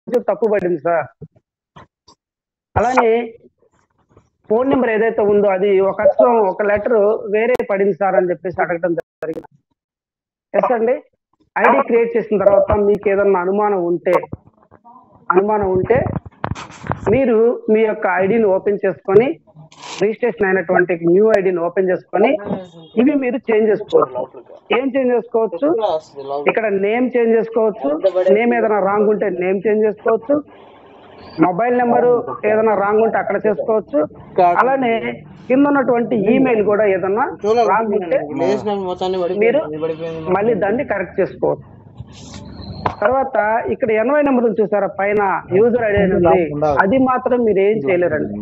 కొంచెం తప్పు పడింది సార్. అలానే ఫోన్ నెంబర్ ఏదైతే ఉందో అది ఒక అక్షరం ఒక లెటర్ వేరే పడింది సార్ అని చెప్పేసి అడగడం జరిగింది. ఎస్ అండి. ఐడి క్రియేట్ చేసిన తర్వాత మీకు ఏదన్నా అనుమానం ఉంటే మీరు మీ యొక్క ఐడిని ఓపెన్ చేసుకొని రిజిస్ట్రేషన్ అయినటువంటి న్యూ ఐడిని ఓపెన్ చేసుకొని ఇవి మీరు చేంజ్ చేసుకోవచ్చు. ఏం చేంజ్ చేసుకోవచ్చు? ఇక్కడ నేమ్ చేంజ్ చేసుకోవచ్చు. నేమ్ ఏదైనా రాంగ్ ఉంటే నేమ్ చేంజ్ చేసుకోవచ్చు. మొబైల్ నెంబరు ఏదైనా రాంగ్ ఉంటే అక్కడ చేసుకోవచ్చు. అలానే కింద ఉన్నటువంటి ఈమెయిల్ కూడా ఏదన్నా రాంగ్ ఉంటే మీరు మళ్ళీ దాన్ని కరెక్ట్ చేసుకోవచ్చు. తర్వాత ఇక్కడ 80 నెంబర్ చూసారా పైన యూజర్ ఐడి ఉంది, అది మాత్రం మీరు ఏం చేయలేరండి.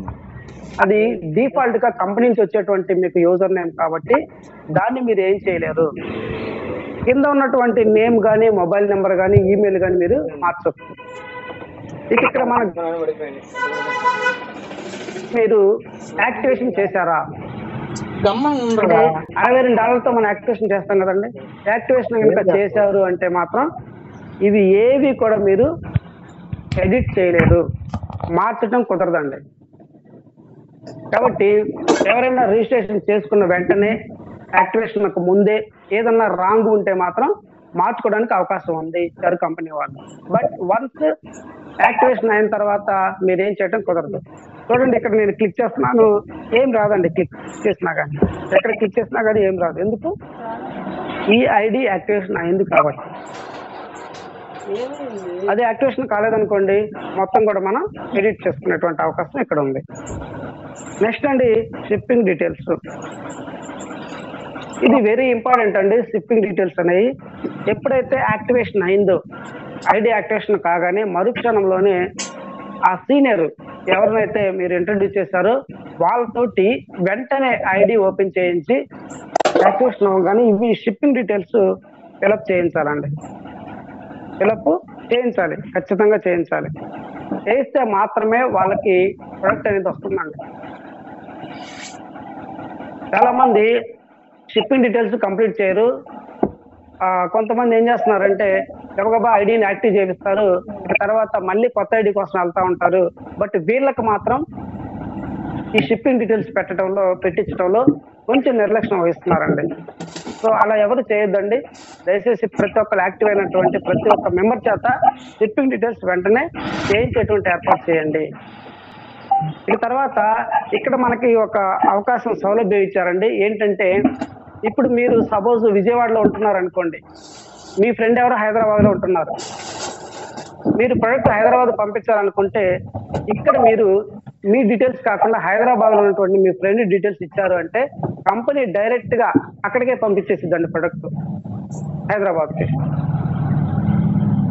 అది డిఫాల్ట్ గా కంపెనీ నుంచి వచ్చేటువంటి మీకు యూజర్ నేమ్ కాబట్టి దాన్ని మీరు ఏం చేయలేరు. కింద ఉన్నటువంటి నేమ్ కానీ మొబైల్ నెంబర్ కానీ ఈమెయిల్ కానీ మీరు మార్చవచ్చు. ఇక్కడ మనం మీరు యాక్టివేషన్ చేశారా? $62 మనం యాక్టివేషన్ చేస్తాం కదండి. యాక్టివేషన్ కనుక చేశారు అంటే మాత్రం ఇవి ఏవి కూడా మీరు ఎడిట్ చేయలేదు, మార్చడం కుదరదండి. కాబట్టి ఎవరైనా రిజిస్ట్రేషన్ చేసుకున్న వెంటనే యాక్టివేషన్కు ముందే ఏదన్నా రాంగ్ ఉంటే మాత్రం మార్చుకోవడానికి అవకాశం ఉంది సర్ కంపెనీ వాళ్ళు. బట్ వన్స్ యాక్టివేషన్ అయిన తర్వాత మీరేం చేయడం కుదరదు. చూడండి ఇక్కడ నేను క్లిక్ చేస్తున్నాను, ఏం రాదండి. క్లిక్ చేసినా కానీ ఎక్కడ క్లిక్ చేసినా కానీ ఏం రాదు. ఎందుకు? ఈ ఐడి యాక్టివేషన్ అయింది కాబట్టి. అది యాక్టివేషన్ కాలేదనుకోండి మొత్తం కూడా మనం ఎడిట్ చేసుకునేటువంటి అవకాశం ఇక్కడ ఉంది. నెక్స్ట్ అండి షిప్పింగ్ డీటెయిల్స్. ఇది వెరీ ఇంపార్టెంట్ అండి. షిప్పింగ్ డీటెయిల్స్ అనేవి ఎప్పుడైతే యాక్టివేషన్ అయిందో ఐడి యాక్టివేషన్ కాగానే మరుక్షణంలోనే ఆ సీనియర్ ఎవరినైతే మీరు ఇంట్రడ్యూస్ చేశారో వాళ్ళతోటి వెంటనే ఐడి ఓపెన్ చేయించి యాక్టివేషన్ అవ్వగానే ఇవి షిప్పింగ్ డీటెయిల్స్ ఫిలప్ చేయించాలండి. ఫిలప్ చేయించాలి, ఖచ్చితంగా చేయించాలి. చేయిస్తే మాత్రమే వాళ్ళకి ప్రొడక్ట్ అనేది వస్తుందండి. చాలా మంది షిప్పింగ్ డీటెయిల్స్ కంప్లీట్ చేయరు. కొంతమంది ఏం చేస్తున్నారంటే గబగబా ఐడిని యాక్టివ్ చేపిస్తారు, తర్వాత మళ్ళీ కొత్త ఐడి కోసం వెళ్తా ఉంటారు. బట్ వీళ్ళకి మాత్రం ఈ షిప్పింగ్ డీటెయిల్స్ పెట్టించడంలో కొంచెం నిర్లక్ష్యం వహిస్తున్నారండి. సో అలా ఎవరు చేయొద్దండి. దయచేసి ప్రతి ఒక్కరు యాక్టివ్ అయినటువంటి ప్రతి ఒక్క మెంబర్ చేత షిప్పింగ్ డీటెయిల్స్ వెంటనే చేయించేటువంటి ఏర్పాటు చేయండి. ఇక తర్వాత ఇక్కడ మనకి ఒక అవకాశం సౌలభ్యం ఇచ్చారండి. ఏంటంటే ఇప్పుడు మీరు సపోజ్ విజయవాడలో ఉంటున్నారు అనుకోండి, మీ ఫ్రెండ్ ఎవరో హైదరాబాద్ లో ఉంటున్నారు, మీరు ప్రొడక్ట్ హైదరాబాద్ పంపించాలనుకుంటే ఇక్కడ మీరు మీ డీటెయిల్స్ కాకుండా హైదరాబాద్ లో ఉన్నటువంటి మీ ఫ్రెండ్ డీటెయిల్స్ ఇచ్చారు అంటే కంపెనీ డైరెక్ట్ గా అక్కడికే పంపించేసిద్దండి ప్రొడక్ట్ హైదరాబాద్కి.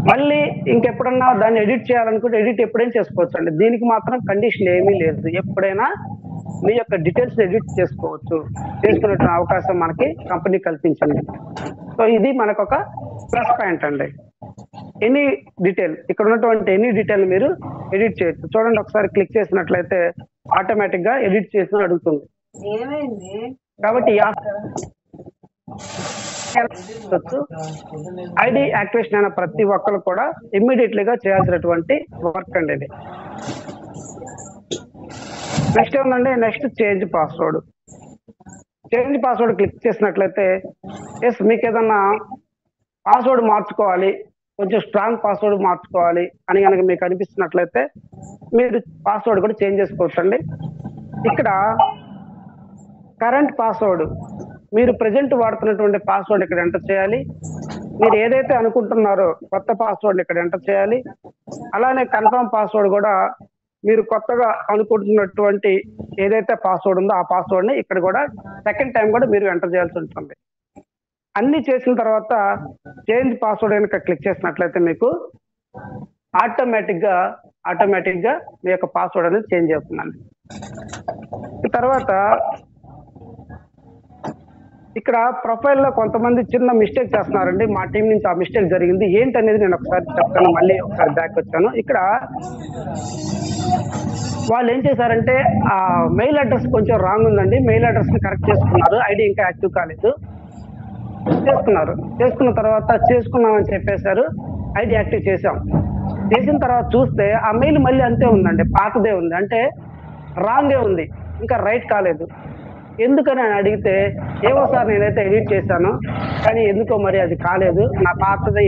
మళ్ళీ ఇంకెప్పుడన్నా దాన్ని ఎడిట్ చేయాలనుకుంటే ఎడిట్ ఎప్పుడైనా చేసుకోవచ్చు అండి. దీనికి మాత్రం కండిషన్ ఏమీ లేదు. ఎప్పుడైనా మీ యొక్క డీటెయిల్స్ ఎడిట్ చేసుకోవచ్చు, చేసుకునే అవకాశం మనకి కంపెనీ కల్పించింది. సో ఇది మనకు ఒక ప్లస్ పాయింట్ అండి. ఎనీ డీటెయిల్, ఇక్కడ ఉన్నటువంటి ఎనీ డీటెయిల్ మీరు ఎడిట్ చేయొచ్చు. చూడండి ఒకసారి క్లిక్ చేసినట్లయితే ఆటోమేటిక్ గా ఎడిట్ చేసిన అడుగుతుంది. కాబట్టి ఐడి యాక్టివేషన్ అయిన ప్రతి ఒక్కరు కూడా ఇమ్మీడియట్లీగా చేయాల్సినటువంటి వర్క్ అండి ఇది. నెక్స్ట్ ఏముందండి, next change password. Change password click చేసినట్లయితే ఎస్ మీకు ఏదన్నా పాస్వర్డ్ మార్చుకోవాలి, కొంచెం స్ట్రాంగ్ పాస్వర్డ్ మార్చుకోవాలి అని కనుక మీకు అనిపిస్తున్నట్లయితే మీరు పాస్వర్డ్ కూడా చేంజ్ చేసుకోవచ్చు అండి. ఇక్కడ కరెంట్ పాస్వర్డ్ మీరు ప్రజెంట్ వాడుతున్నటువంటి పాస్వర్డ్ ఇక్కడ ఎంటర్ చేయాలి. మీరు ఏదైతే అనుకుంటున్నారో కొత్త పాస్వర్డ్ ఇక్కడ ఎంటర్ చేయాలి. అలానే కన్ఫర్మ్ పాస్వర్డ్ కూడా మీరు కొత్తగా అనుకుంటున్నటువంటి ఏదైతే పాస్వర్డ్ ఉందో ఆ పాస్వర్డ్ ని ఇక్కడ కూడా సెకండ్ టైం కూడా మీరు ఎంటర్ చేయాల్సి ఉంటుంది. అన్ని చేసిన తర్వాత చేంజ్ పాస్వర్డ్ కనుక క్లిక్ చేసినట్లయితే మీకు ఆటోమేటిక్ గా మీ యొక్క పాస్వర్డ్ అనేది చేంజ్ అవుతుందండి. తర్వాత ఇక్కడ ప్రొఫైల్ లో కొంతమంది చిన్న మిస్టేక్ చేస్తున్నారండి. మా టీం నుంచి ఆ మిస్టేక్ జరిగింది ఏంటనేది నేను ఒకసారి చెప్తాను. మళ్ళీ ఒకసారి బ్యాక్ వచ్చాను. ఇక్కడ వాళ్ళు ఏం చేశారంటే ఆ మెయిల్ అడ్రస్ కొంచెం రాంగ్ ఉందండి. మెయిల్ అడ్రస్ ని కరెక్ట్ చేసుకున్నారు, ఐడి ఇంకా యాక్టివ్ కాలేదు. చేసుకున్న తర్వాత చేసుకున్నామని చెప్పేశారు, ఐడి యాక్టివ్ చేసాం. చేసిన తర్వాత చూస్తే ఆ మెయిల్ మళ్ళీ అంతే ఉందండి, పాతదే ఉంది, అంటే రాంగే ఉంది, ఇంకా రైట్ కాలేదు. ఎందుకని అని అడిగితే, ఏమో సార్ నేనైతే ఎడిట్ చేశాను కానీ ఎందుకో మరి అది కాలేదు, నా పాతది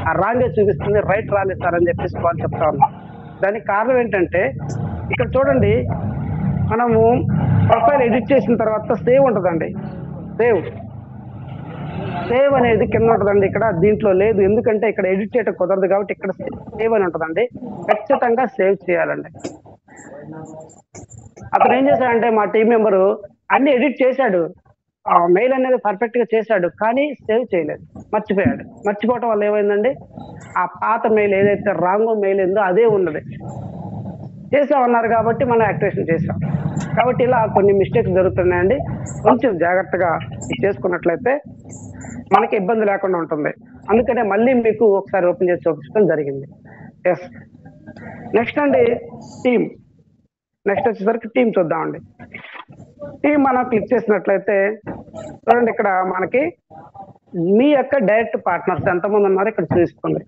ఆ రాంగే చూపిస్తుంది, రైట్ రాలేదు సార్ అని చెప్పేసి వాళ్ళు చెప్తా ఉన్నారు. దానికి కారణం ఏంటంటే ఇక్కడ చూడండి, మనము ప్రొఫైల్ ఎడిట్ చేసిన తర్వాత సేవ్ ఉంటుందండి, సేవ్ సేవ్ అనేది కింద ఉంటుందండి, ఇక్కడ దీంట్లో లేదు, ఎందుకంటే ఇక్కడ ఎడిట్ చేయడం కుదరదు కాబట్టి ఇక్కడ సేవ్ అని ఉంటుందండి. ఖచ్చితంగా సేవ్ చేయాలండి. అతను ఏం చేశాడంటే మా టీం మెంబరు అన్ని ఎడిట్ చేశాడు, మెయిల్ అనేది పర్ఫెక్ట్ గా చేశాడు కానీ సేవ్ చేయలేదు, మర్చిపోయాడు. మర్చిపోవటం వల్ల ఏమైందండి, ఆ పాత మెయిల్ ఏదైతే రాంగ్ మెయిల్ ఉందో అదే ఉన్నది. చేసామన్నారు కాబట్టి మనం యాక్టివేషన్ చేసాం. కాబట్టి ఇలా కొన్ని మిస్టేక్స్ జరుగుతున్నాయండి, కొంచెం జాగ్రత్తగా చేసుకున్నట్లయితే మనకి ఇబ్బంది లేకుండా ఉంటుంది. అందుకనే మళ్ళీ మీకు ఒకసారి ఓపెన్ చేసి చూపించడం జరిగింది. ఎస్, నెక్స్ట్ అండి టీమ్. నెక్స్ట్ వచ్చేసరికి టీమ్ చూద్దామండి. టీమ్ మనం క్లిక్ చేసినట్లయితే చూడండి, ఇక్కడ మనకి మీ యొక్క డైరెక్ట్ పార్ట్నర్స్ ఎంతమంది ఉన్నారో ఇక్కడ చూపిస్తుంది.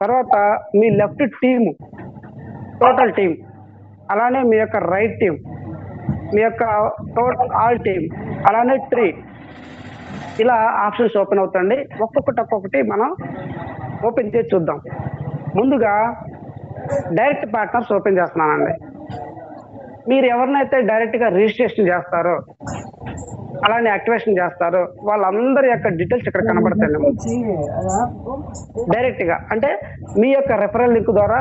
తర్వాత మీ లెఫ్ట్ టీమ్, టోటల్ టీమ్, అలానే మీ యొక్క రైట్ టీమ్, మీ యొక్క టోటల్ ఆల్ టీమ్, అలానే ట్రీ, ఇలా ఆప్షన్స్ ఓపెన్ అవుతాయండి. ఒక్కొక్కటి మనం ఓపెన్ చేసి చూద్దాం. ముందుగా డైరెక్ట్ పార్ట్నర్స్ ఓపెన్ చేస్తున్నానండి. మీరు ఎవరినైతే డైరెక్ట్ గా రిజిస్ట్రేషన్ చేస్తారో అలానే యాక్టివేషన్ చేస్తారో వాళ్ళందరి యొక్క డీటెయిల్స్ ఇక్కడ కనబడతాయి డైరెక్ట్ గా. అంటే మీ యొక్క రెఫరల్ లింక్ ద్వారా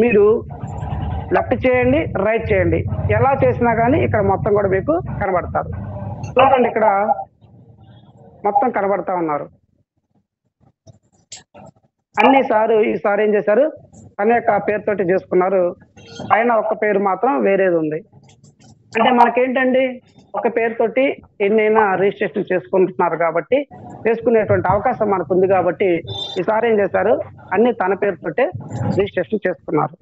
మీరు లెఫ్ట్ చేయండి, రైట్ చేయండి, ఎలా చేసినా కానీ ఇక్కడ మొత్తం కూడా మీకు కనబడతారు. చూడండి, ఇక్కడ మొత్తం కనబడతా ఉన్నారు అన్ని. సారు ఈసారి ఏం చేశారు, తన యొక్క పేరుతోటి చేసుకున్నారు, పైన ఒక్క పేరు మాత్రం వేరేది ఉంది. అంటే మనకేంటండి, ఒక పేరుతోటి ఎన్నైనా రిజిస్ట్రేషన్ చేసుకుంటున్నారు కాబట్టి, చేసుకునేటువంటి అవకాశం మనకు ఉంది కాబట్టి ఈసారి ఏం చేశారు, అన్ని తన పేరుతోటే రిజిస్ట్రేషన్ చేసుకున్నారు.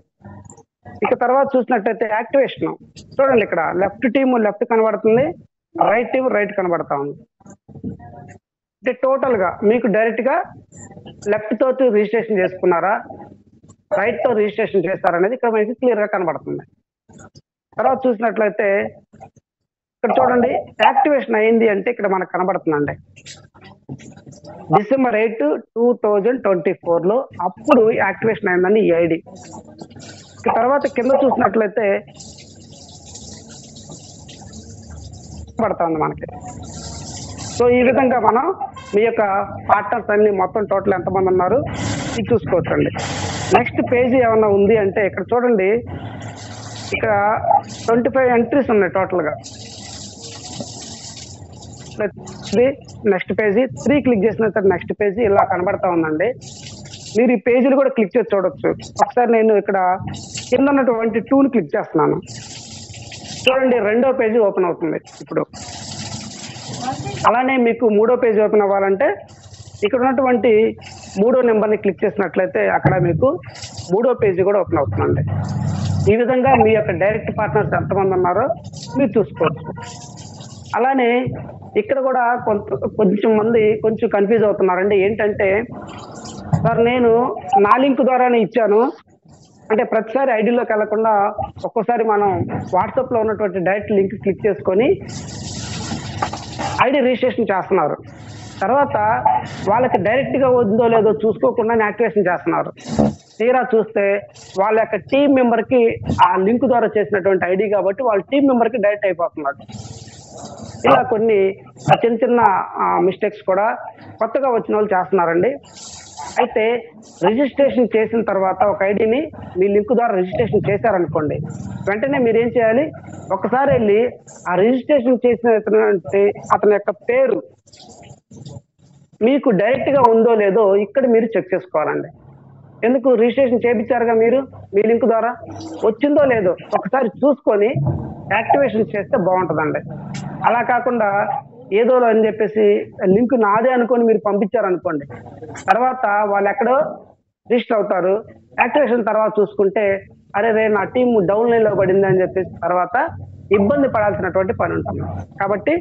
ఇక తర్వాత చూసినట్టయితే యాక్టివేషన్ చూడండి, ఇక్కడ లెఫ్ట్ టీమ్ లెఫ్ట్ కనబడుతుంది, రైట్ టీమ్ రైట్ కనబడతా ఉంది. అంటే టోటల్ గా మీకు డైరెక్ట్ గా లెఫ్ట్ తోటి రిజిస్ట్రేషన్ చేసుకున్నారా, రైట్ తో రిజిస్ట్రేషన్ చేస్తారనేది ఇక్కడ మనకి క్లియర్ గా కనబడుతుంది. తర్వాత చూసినట్లయితే ఇక్కడ చూడండి, యాక్టివేషన్ అయింది అంటే ఇక్కడ మనకు కనబడుతుందండి December 8, 2024 లో అప్పుడు యాక్టివేషన్ అయిందండి ఈ ఐడి. తర్వాత కింద చూసినట్లయితే పడతా ఉంది మనకి. సో ఈ విధంగా మనం మీ యొక్క పార్ట్నర్స్ అన్ని మొత్తం టోటల్ ఎంతమంది ఉన్నారు ఇది చూసుకోవచ్చండి. నెక్స్ట్ పేజీ ఏమన్నా ఉంది అంటే ఇక్కడ చూడండి, ఇక్కడ 25 ఎంట్రీస్ ఉన్నాయి టోటల్ గా. నెక్స్ట్ పేజీ 3 క్లిక్ చేసిన తర్వాత నెక్స్ట్ పేజీ ఇలా కనబడతా ఉందండి. మీరు ఈ పేజీలు కూడా క్లిక్ చేసి చూడొచ్చు. ఒకసారి నేను ఇక్కడ కింద ఉన్నటువంటి 2ని క్లిక్ చేస్తున్నాను, చూడండి రెండో పేజీ ఓపెన్ అవుతుంది ఇప్పుడు. అలానే మీకు మూడో పేజీ ఓపెన్ అవ్వాలంటే ఇక్కడ ఉన్నటువంటి 3వ నెంబర్ని క్లిక్ చేసినట్లయితే అక్కడ మీకు 3వ పేజీ కూడా ఓపెన్ అవుతుందండి. ఈ విధంగా మీ యొక్క డైరెక్ట్ పార్ట్నర్స్ ఎంతమంది ఉన్నారో మీరు చూసుకోవచ్చు. అలానే ఇక్కడ కూడా కొంచెం మంది కొంచెం కన్ఫ్యూజ్ అవుతున్నారండి. ఏంటంటే, సార్ నేను నా లింక్ ద్వారానే ఇచ్చాను అంటే ప్రతిసారి ఐడిలోకి వెళ్లకుండా ఒక్కోసారి మనం వాట్సాప్ లో ఉన్నటువంటి డైరెక్ట్ లింక్ క్లిక్ చేసుకొని ఐడి రిజిస్ట్రేషన్ చేస్తున్నారు. తర్వాత వాళ్ళకి డైరెక్ట్ గా ఉందో లేదో చూసుకోకుండా యాక్టివేషన్ చేస్తున్నారు. తీరా చూస్తే వాళ్ళ యొక్క టీం మెంబర్ కి ఆ లింక్ ద్వారా చేసినటువంటి ఐడి కాబట్టి వాళ్ళ టీం మెంబర్ కి డైరెక్ట్ అయిపోతున్నారు. ఇలా కొన్ని చిన్న చిన్న మిస్టేక్స్ కూడా కొత్తగా వచ్చిన వాళ్ళు చేస్తున్నారండి. అయితే రిజిస్ట్రేషన్ చేసిన తర్వాత ఒక ఐడిని మీ లింక్ ద్వారా రిజిస్ట్రేషన్ చేశారనుకోండి, వెంటనే మీరు ఏం చేయాలి, ఒకసారి వెళ్ళి ఆ రిజిస్ట్రేషన్ చేసిన అతని యొక్క పేరు మీకు డైరెక్ట్ గా ఉందో లేదో ఇక్కడ మీరు చెక్ చేసుకోవాలండి. ఎందుకు, రిజిస్ట్రేషన్ చేయించారుగా మీరు మీ లింక్ ద్వారా, వచ్చిందో లేదో ఒకసారి చూసుకొని యాక్టివేషన్ చేస్తే బాగుంటుందండి. అలా కాకుండా ఏదో అని చెప్పేసి లింక్ నాదే అనుకొని మీరు పంపించారనుకోండి, తర్వాత వాళ్ళు ఎక్కడో రిజిస్టర్ అవుతారు. యాక్టివేషన్ తర్వాత చూసుకుంటే అరే రే నా టీం డౌన్ లైన్ లో పడింది అని చెప్పేసి తర్వాత ఇబ్బంది పడాల్సినటువంటి పని ఉంటుంది. కాబట్టి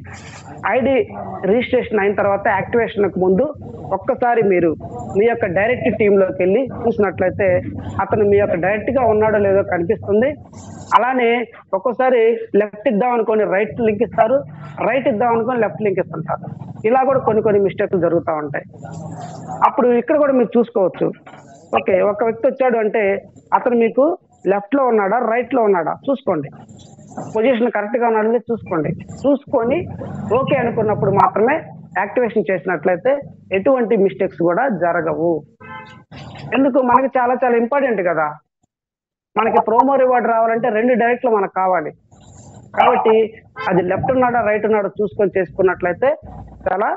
ఐడి రిజిస్ట్రేషన్ అయిన తర్వాత యాక్టివేషన్కు ముందు ఒక్కసారి మీరు మీ యొక్క డైరెక్ట్ టీంలోకి వెళ్ళి చూసినట్లయితే అతను మీ యొక్క డైరెక్ట్గా ఉన్నాడో లేదో కనిపిస్తుంది. అలానే ఒక్కోసారి లెఫ్ట్ ఇద్దాం అనుకోని రైట్ లింక్ ఇస్తారు, రైట్ ఇద్దాం అనుకోని లెఫ్ట్ లింక్ ఇస్తుంటారు. ఇలా కూడా కొన్ని మిస్టేక్లు జరుగుతూ ఉంటాయి. అప్పుడు ఇక్కడ కూడా మీరు చూసుకోవచ్చు. ఓకే, ఒక వ్యక్తి వచ్చాడు అంటే అతను మీకు లెఫ్ట్ లో ఉన్నాడా రైట్ లో ఉన్నాడా చూసుకోండి, పొజిషన్ కరెక్ట్ గా ఉన్నాడని చూసుకోండి. చూసుకొని ఓకే అనుకున్నప్పుడు మాత్రమే యాక్టివేషన్ చేసినట్లయితే ఎటువంటి మిస్టేక్స్ కూడా జరగవు. ఎందుకు, మనకి చాలా చాలా ఇంపార్టెంట్ కదా. మనకి ప్రోమో రివార్డ్ రావాలంటే 2 డైరెక్ట్లు మనకు కావాలి. కాబట్టి అది లెఫ్ట్ ఉన్నాడా రైట్ ఉన్నాడా చూసుకొని చేసుకున్నట్లయితే చాలా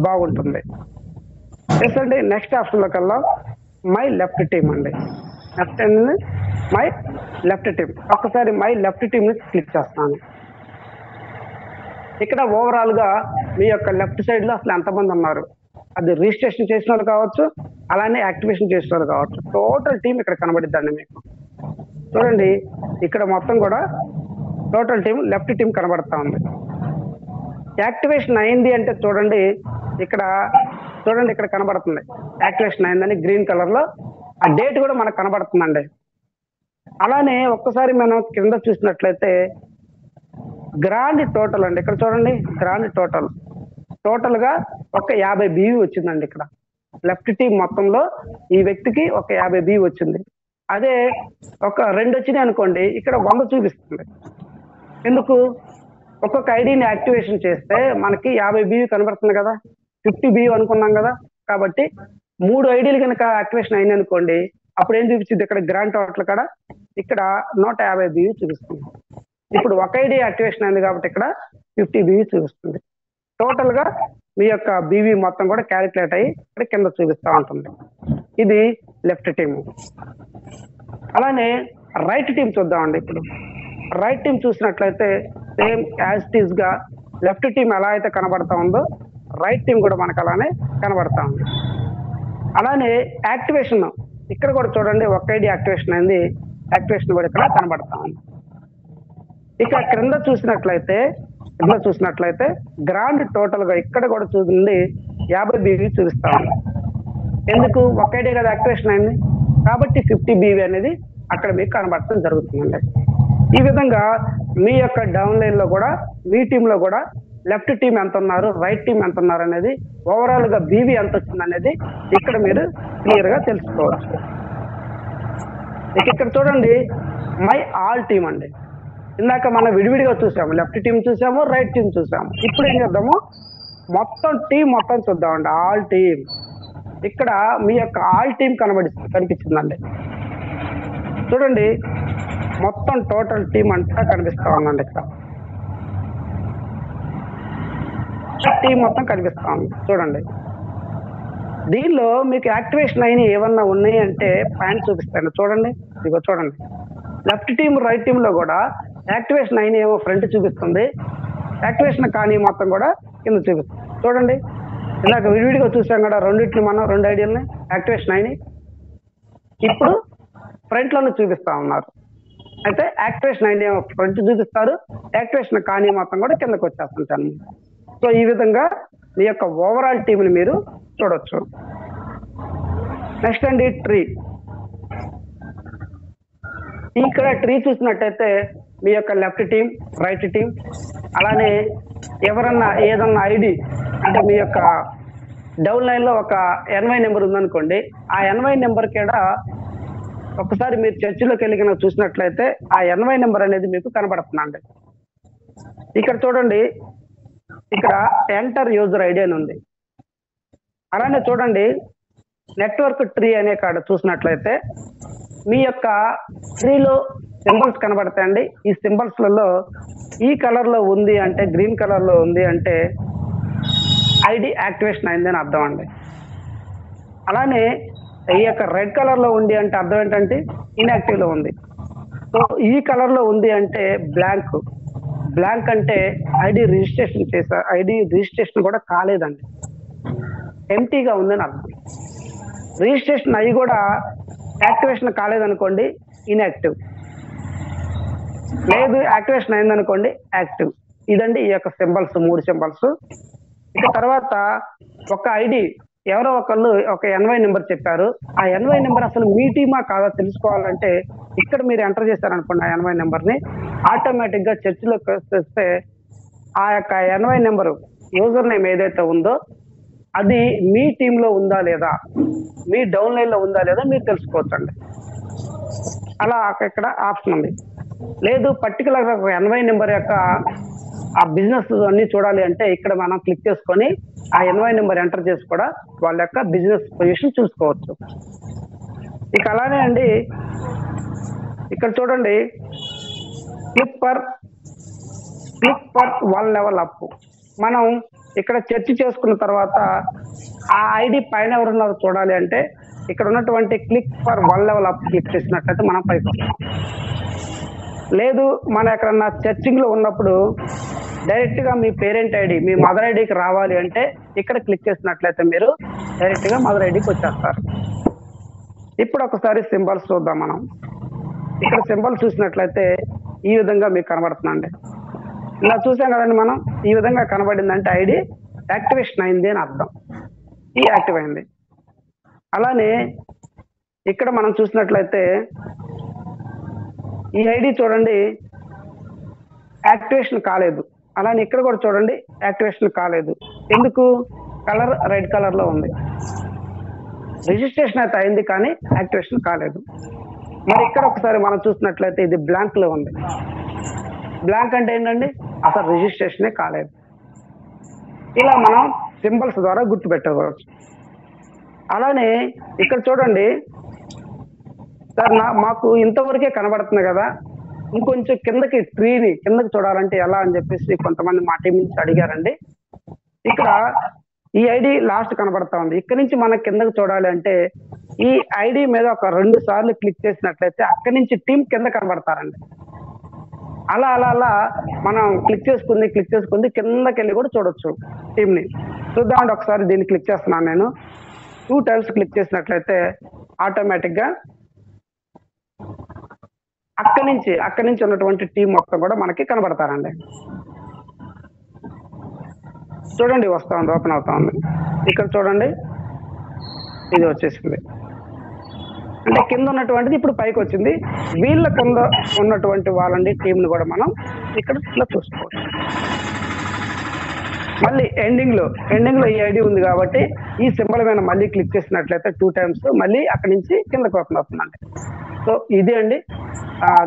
బాగుంటుంది. ఎస్ అండి, నెక్స్ట్ ఆప్షన్ లోకి వెళ్దాం. మై లెఫ్ట్ టీమ్ అండి. నెక్స్ట్ ఏంటండి, మై లెఫ్ట్ టీమ్. ఒక్కసారి మై లెఫ్ట్ టీమ్ ని క్లిక్ చేస్తాను. ఇక్కడ ఓవరాల్ గా మీ యొక్క లెఫ్ట్ సైడ్ లో అసలు ఎంతమంది ఉన్నారు, అది రిజిస్ట్రేషన్ చేసిన వాళ్ళు కావచ్చు, అలానే యాక్టివేషన్ చేసిన వాళ్ళు కావచ్చు, టోటల్ టీం ఇక్కడ కనబడిద్దండి మీకు. చూడండి, ఇక్కడ మొత్తం కూడా టోటల్ టీం లెఫ్ట్ టీం కనబడతా ఉంది. యాక్టివేషన్ అయింది అంటే చూడండి, ఇక్కడ చూడండి, ఇక్కడ కనబడుతుంది యాక్టివేషన్ అయిందని గ్రీన్ కలర్ లో. ఆ డేట్ కూడా మనకు కనబడుతుందండి. అలానే ఒక్కసారి మనం కింద చూసినట్లయితే గ్రాండ్ టోటల్ అండి. ఇక్కడ చూడండి, గ్రాండ్ టోటల్ గా ఒక 50 BV వచ్చిందండి. ఇక్కడ లెఫ్ట్ టీం మొత్తంలో ఈ వ్యక్తికి ఒక 50 BV వచ్చింది. అదే ఒక 2 వచ్చినాయి అనుకోండి, ఇక్కడ 100 చూపిస్తుంది. ఎందుకు, ఒక్కొక్క ఐడిని యాక్టివేషన్ చేస్తే మనకి 50 BV కనబడుతుంది కదా, 50 BV అనుకున్నాం కదా. కాబట్టి 3 ఐడీలు కనుక యాక్టివేషన్ అయింది అనుకోండి, అప్పుడు ఏం చూపించింది, ఇక్కడ గ్రాండ్ టోటల్ కాడ ఇక్కడ 150 BV చూపిస్తుంది. ఇప్పుడు ఒక ఐడి యాక్టివేషన్ అయింది కాబట్టి ఇక్కడ 50 BV చూపిస్తుంది. టోటల్ గా మీ యొక్క బీవీ మొత్తం కూడా క్యాలిక్యులేట్ అయ్యి ఇక్కడ కింద చూపిస్తూ ఉంటుంది. ఇది లెఫ్ట్ టీమ్. అలానే రైట్ టీం చూద్దామండి. ఇప్పుడు రైట్ టీం చూసినట్లయితే సేమ్ యాజ్ ఇట్ ఈస్ గా లెఫ్ట్ టీం ఎలా అయితే కనబడతా ఉందో రైట్ టీం కూడా మనకు అలానే కనబడతా ఉంది. అలానే యాక్టివేషన్ ఇక్కడ కూడా చూడండి, ఒక ఐడి యాక్టివేషన్ అయింది, యాక్టివేషన్ కూడా ఇక్కడ కనబడతా ఉంది. ఇక్కడ క్రింద చూసినట్లయితే గ్రాండ్ టోటల్ గా ఇక్కడ కూడా చూడండి 50 BV చూపిస్తా ఉంది. ఎందుకు, ఒక ఐడి కదా యాక్టివేషన్ అయింది కాబట్టి 50 BV అనేది అక్కడ మీకు కనబడటం జరుగుతుందండి. ఈ విధంగా మీ యొక్క డౌన్ లైన్ లో కూడా మీ టీంలో కూడా లెఫ్ట్ టీం ఎంత ఉన్నారు, రైట్ టీం ఎంత ఉన్నారు అనేది, ఓవరాల్ గా బీవీ ఎంత వచ్చింది అనేది ఇక్కడ మీరు క్లియర్ గా తెలుసుకోవచ్చు. ఇక్కడ చూడండి, మై ఆల్ టీం అండి. ఇందాక మనం విడివిడిగా చూసాము, లెఫ్ట్ టీం చూసాము, రైట్ టీం చూసాము. ఇప్పుడు ఏం చేద్దాము, మొత్తం టీం మొత్తం చూద్దామండి. ఆల్ టీం, ఇక్కడ మీ యొక్క ఆల్ టీం కనిపించిందండి. చూడండి, మొత్తం టోటల్ టీం అంతా కనిపిస్తా ఉందండి. ఇక్కడ టీం మొత్తం కనిపిస్తా ఉంది. చూడండి, దీనిలో మీకు యాక్టివేషన్ అయిన ఏమన్నా ఉన్నాయి అంటే పాయింట్ చూపిస్తాను. చూడండి, ఇదిగో చూడండి, లెఫ్ట్ టీం రైట్ టీం లో కూడా యాక్టివేషన్ అయిన ఏమో ఫ్రంట్ చూపిస్తుంది, యాక్టివేషన్ కానీ మొత్తం కూడా కింద చూపిస్తుంది. చూడండి, ఇందాక విడివిడిగా చూసాం కదా, రెండింటిని మనం 2 ఐడియాలని యాక్టివేషన్ అయినాయి, ఇప్పుడు ఫ్రంట్ లోనే చూపిస్తా ఉన్నారు. అయితే యాక్టివేషన్ అయిన ఏమో ఫ్రంట్ చూపిస్తారు, యాక్టివేషన్ కానీ మొత్తం కూడా కిందకి వచ్చేస్తుంటాను. సో ఈ విధంగా మీ యొక్క ఓవరాల్ టీంని మీరు చూడొచ్చు. నెక్స్ట్ అండి, ట్రీ. ఇక్కడ ట్రీ చూసినట్టయితే మీ యొక్క లెఫ్ట్ టీం, రైట్ టీం, అలానే ఎవరన్నా ఏదన్నా ఐడి అంటే మీ యొక్క డౌన్ లైన్ లో ఒక NY నెంబర్ ఉందనుకోండి, ఆ NY నెంబర్ కూడా ఒకసారి మీరు చర్చిలోకి వెళ్ళి చూసినట్లయితే ఆ NY నెంబర్ అనేది మీకు కనబడుతుందండి. ఇక్కడ చూడండి, ఇక్కడ ఎంటర్ యూజర్ ఐడి అని ఉంది. అలానే చూడండి, నెట్వర్క్ ట్రీ అనే కాడ చూసినట్లయితే మీ యొక్క ట్రీలో సింబల్స్ కనబడతాయండి. ఈ సింబల్స్ లలో ఈ కలర్ లో ఉంది అంటే, గ్రీన్ కలర్ లో ఉంది అంటే ఐడి యాక్టివేషన్ అయింది అని అర్థం అండి. అలానే ఈ యొక్క రెడ్ కలర్ లో ఉంది అంటే అర్థం ఏంటంటే ఇన్యాక్టివ్ లో ఉంది. సో ఈ కలర్ లో ఉంది అంటే బ్లాంక్ అంటే ఐడి రిజిస్ట్రేషన్ కూడా కాలేదండి, ఎంటీగా ఉందని అర్థం. రిజిస్ట్రేషన్ అయ్యి కూడా యాక్టివేషన్ కాలేదనుకోండి, ఇన్యాక్టివ్. లేదు యాక్టివేషన్ అయిందనుకోండి యాక్టివ్. ఇదండి ఈ యొక్క సింబల్స్, 3 సింబల్స్. ఇక తర్వాత ఒక ఐడి ఎవరో ఒకళ్ళు ఒక ఎన్వై నెంబర్ చెప్పారు. ఆ ఎన్వై నెంబర్ అసలు మీ టీమా కాదా తెలుసుకోవాలంటే ఇక్కడ మీరు ఎంటర్ చేశారనుకోండి ఆ ఎన్వై నెంబర్ ని, ఆటోమేటిక్ గా చర్చిలోకి వస్తే ఆ యొక్క ఎన్వై నెంబర్ యూజర్ నేమ్ ఏదైతే ఉందో అది మీ టీమ్ లో ఉందా లేదా, మీ డౌన్ లైన్ లో ఉందా లేదా మీరు తెలుసుకోవచ్చండి. అలా ఇక్కడ ఆప్షన్ ఉంది. లేదు పర్టికులర్ ఎన్వై నెంబర్ యొక్క ఆ బిజినెస్ అన్ని చూడాలి అంటే ఇక్కడ మనం క్లిక్ చేసుకొని ఆ ఎన్వై నెంబర్ ఎంటర్ చేసి కూడా వాళ్ళ యొక్క బిజినెస్ పొజిషన్ చూసుకోవచ్చు. ఇక అలానే అండి ఇక్కడ చూడండి క్లిక్ ఫర్ 1 లెవెల్ అప్. మనం ఇక్కడ చర్చ చేసుకున్న తర్వాత ఆ ఐడి పైన ఎవరున్నారో చూడాలి అంటే ఇక్కడ ఉన్నటువంటి click for 1 level up click చేసినట్లయితే మనం పైకి వస్తాం. లేదు మన ఎక్కడన్నా చర్చింగ్ లో ఉన్నప్పుడు డైరెక్ట్ గా మీ పేరెంట్ ఐడి, మీ మదర్ ఐడికి రావాలి అంటే ఇక్కడ క్లిక్ చేసినట్లయితే మీరు డైరెక్ట్ గా మదర్ ఐడికి వచ్చేస్తారు. ఇప్పుడు ఒకసారి సింబల్స్ చూద్దాం మనం. ఇక్కడ సింబల్స్ చూసినట్లయితే ఈ విధంగా మీకు కనబడుతుందండి. ఇలా చూసాం కదండి మనం, ఈ విధంగా కనబడిందంటే ఐడి యాక్టివేషన్ అయింది అని అర్థం. ఈ యాక్టివ్ అయింది. అలానే ఇక్కడ మనం చూసినట్లయితే ఈ ఐడి చూడండి యాక్టివేషన్ కాలేదు. అలానే ఇక్కడ కూడా చూడండి యాక్టివేషన్ కాలేదు. ఎందుకు? కలర్ రెడ్ కలర్ లో ఉంది. రిజిస్ట్రేషన్ అయితే అయింది కానీ యాక్టివేషన్ కాలేదు. మరి ఇక్కడ ఒకసారి మనం చూసినట్లయితే ఇది బ్లాంక్ లో ఉంది. బ్లాంక్ అంటే ఏంటండి? అసలు రిజిస్ట్రేషనే కాలేదు. ఇలా మనం సింబల్స్ ద్వారా గుర్తుపెట్టుకోవచ్చు. అలానే ఇక్కడ చూడండి సార్ మాకు ఇంతవరకే కనబడుతుంది కదా, ఇంకొంచెం కిందకి ట్రీని కిందకి చూడాలంటే ఎలా అని చెప్పేసి కొంతమంది మా టీం నుంచి అడిగారండి. ఇక్కడ ఈ ఐడి లాస్ట్ కనబడతా ఉంది. ఇక్కడ నుంచి మనం కిందకి చూడాలి అంటే ఈ ఐడి మీద ఒక 2 సార్లు క్లిక్ చేసినట్లయితే అక్కడి నుంచి టీం కింద కనబడతారండి. అలా అలా అలా మనం క్లిక్ చేసుకుంది కిందకి వెళ్ళి కూడా చూడొచ్చు టీం ని. చూద్దామంటే ఒకసారి దీన్ని క్లిక్ చేస్తున్నాను నేను. 2 టైమ్స్ క్లిక్ చేసినట్లయితే ఆటోమేటిక్ గా అక్కడి నుంచి ఉన్నటువంటి టీం మొత్తం కూడా మనకి కనబడతారండి. చూడండి వస్తా ఉంది, ఓపెన్ అవుతా ఉంది. ఇక్కడ చూడండి ఇది వచ్చేసింది. అంటే కింద ఉన్నటువంటిది ఇప్పుడు పైకి వచ్చింది. వీళ్ళ కింద ఉన్నటువంటి వాళ్ళండి టీంని కూడా మనం ఇక్కడ ఇట్లా చూసుకోవచ్చు. మళ్ళీ ఎండింగ్ లో ఈ ఐడి ఉంది కాబట్టి ఈ సింబల్ మీద మళ్ళీ క్లిక్ చేసినట్లయితే 2 టైమ్స్ మళ్ళీ అక్కడి నుంచి కిందకి ఓపెన్ అవుతుందండి. సో ఇది అండి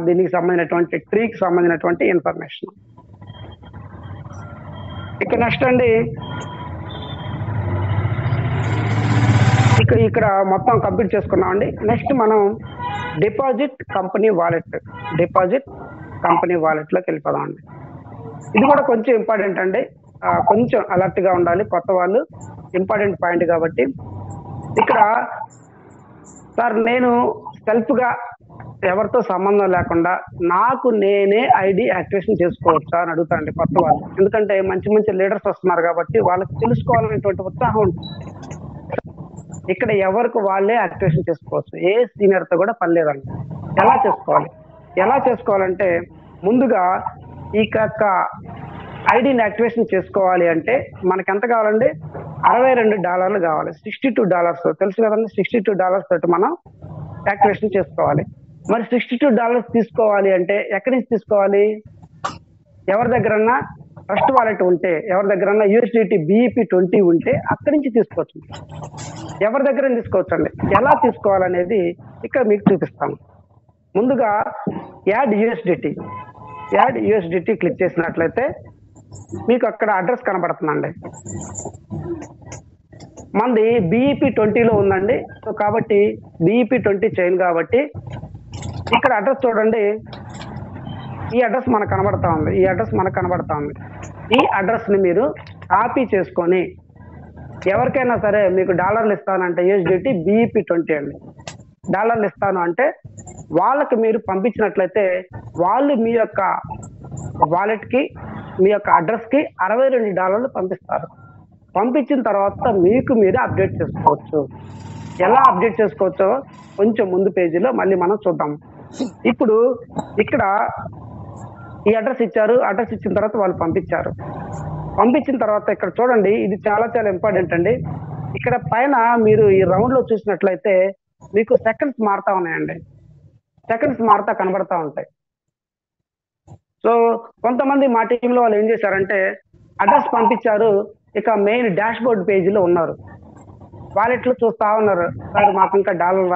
దీనికి సంబంధించినటువంటి ట్రీకి సంబంధించినటువంటి ఇన్ఫర్మేషన్. ఇక నెక్స్ట్ అండి ఇక్కడ మొత్తం కంప్లీట్ చేసుకున్నామండి. నెక్స్ట్ మనం డిపాజిట్ కంపెనీ వాలెట్ లోకి వెళ్ళిపోదాం అండి. ఇది కూడా కొంచెం ఇంపార్టెంట్ అండి, కొంచెం అలర్ట్ గా ఉండాలి కొత్త వాళ్ళు, ఇంపార్టెంట్ పాయింట్ కాబట్టి. ఇక్కడ సార్ నేను సెల్ఫ్ గా ఎవరితో సంబంధం లేకుండా నాకు నేనే ఐడి యాక్టివేషన్ చేసుకోవచ్చా అని అడుగుతానండి కొత్త వాళ్ళు. ఎందుకంటే మంచి లీడర్స్ వస్తున్నారు కాబట్టి వాళ్ళకి తెలుసుకోవాలనేటువంటి ఉత్సాహం ఉంటుంది. ఇక్కడ ఎవరికి వాళ్ళే యాక్టివేషన్ చేసుకోవచ్చు, ఏ సీనియర్ తో కూడా పని లేదండి. ఎలా చేసుకోవాలంటే ముందుగా ఈ యొక్క ఐడిని యాక్టివేషన్ చేసుకోవాలి అంటే మనకి ఎంత కావాలండి? $62 కావాలి. $62 తెలుసు కదండి. $62 తోటి మనం యాక్టివేషన్ చేసుకోవాలి. మరి $62 తీసుకోవాలి అంటే ఎక్కడి నుంచి తీసుకోవాలి? ఎవరి దగ్గరన్నా ట్రస్ట్ వాలెట్ ఉంటే, ఎవరి దగ్గరన్నా USDT BEP20 ఉంటే అక్కడి నుంచి తీసుకోవచ్చు. ఎవరి దగ్గర తీసుకోవచ్చు అండి. ఎలా తీసుకోవాలనేది ఇక్కడ మీకు చూపిస్తాను. ముందుగా యాడ్ USDT క్లిక్ చేసినట్లయితే మీకు అక్కడ అడ్రస్ కనబడుతుందండి. మంది BEP20లో ఉందండి. సో కాబట్టి BEP20 చైన్ కాబట్టి ఇక్కడ అడ్రస్ చూడండి, ఈ అడ్రస్ మనకు కనబడతా ఉంది. ఈ అడ్రస్ ని మీరు కాపీ చేసుకొని ఎవరికైనా సరే మీకు డాలర్లు ఇస్తానంటే USDT BEP20 అండి, డాలర్లు ఇస్తాను అంటే వాళ్ళకి మీరు పంపించినట్లయితే వాళ్ళు మీ యొక్క వాలెట్ కి, మీ యొక్క అడ్రస్ కి $62 పంపిస్తారు. పంపించిన తర్వాత మీకు మీరే అప్డేట్ చేసుకోవచ్చు. ఎలా అప్డేట్ చేసుకోవచ్చో కొంచెం ముందు పేజీలో మళ్ళీ మనం చూద్దాం. ఇప్పుడు ఇక్కడ ఈ అడ్రస్ ఇచ్చారు, అడ్రస్ ఇచ్చిన తర్వాత వాళ్ళు పంపించారు. పంపించిన తర్వాత ఇక్కడ చూడండి, ఇది చాలా చాలా ఇంపార్టెంట్ అండి. ఇక్కడ పైన మీరు ఈ రౌండ్ లో చూసినట్లయితే మీకు సెకండ్స్ మారుతా ఉన్నాయండి. సెకండ్స్ మారుతా కనబడతా ఉంటాయి. సో కొంతమంది మా టీంలో వాళ్ళు ఏం చేశారంటే అడ్రస్ పంపించారు, ఇక మెయిన్ డాష్ బోర్డ్ పేజీలో ఉన్నారు. వాలెట్లో చూస్తా ఉన్నారు, సార్ మాకు ఇంకా డాలర్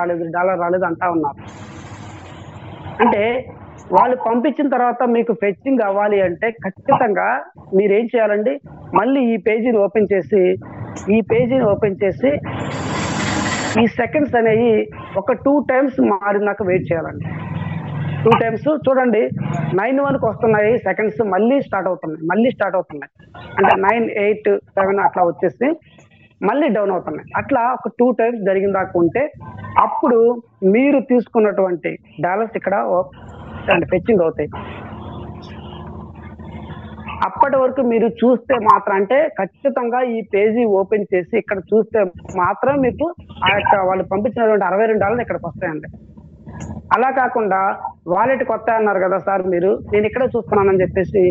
రాలేదు అంటా ఉన్నారు. అంటే వాళ్ళు పంపించిన తర్వాత మీకు ఫెచ్చింగ్ అవ్వాలి అంటే ఖచ్చితంగా మీరు ఏం చేయాలండి, మళ్ళీ ఈ పేజీని ఓపెన్ చేసి ఈ సెకండ్స్ అనేవి ఒక 2 times మారినాక వెయిట్ చేయాలండి. 2 times చూడండి, 9:1 వస్తున్నాయి సెకండ్స్, మళ్ళీ స్టార్ట్ అవుతున్నాయి. అంటే 9, 8, 7 అట్లా వచ్చేసి మళ్ళీ డౌన్ అవుతున్నాయి. అట్లా ఒక 2 times జరిగిన దాకా ఉంటే అప్పుడు మీరు తీసుకున్నటువంటి డాలర్స్ ఇక్కడ ఫెచ్చింగ్ అవుతాయి. అప్పటి వరకు మీరు చూస్తే మాత్రం, అంటే ఖచ్చితంగా ఈ పేజీ ఓపెన్ చేసి ఇక్కడ చూస్తే మాత్రం మీకు ఆ యొక్క వాళ్ళు పంపించినటువంటి $62 ఇక్కడికి వస్తాయండి. అలా కాకుండా వాలెట్ కొత్త అన్నారు కదా సార్ మీరు, నేను ఇక్కడే చూస్తున్నానని చెప్పేసి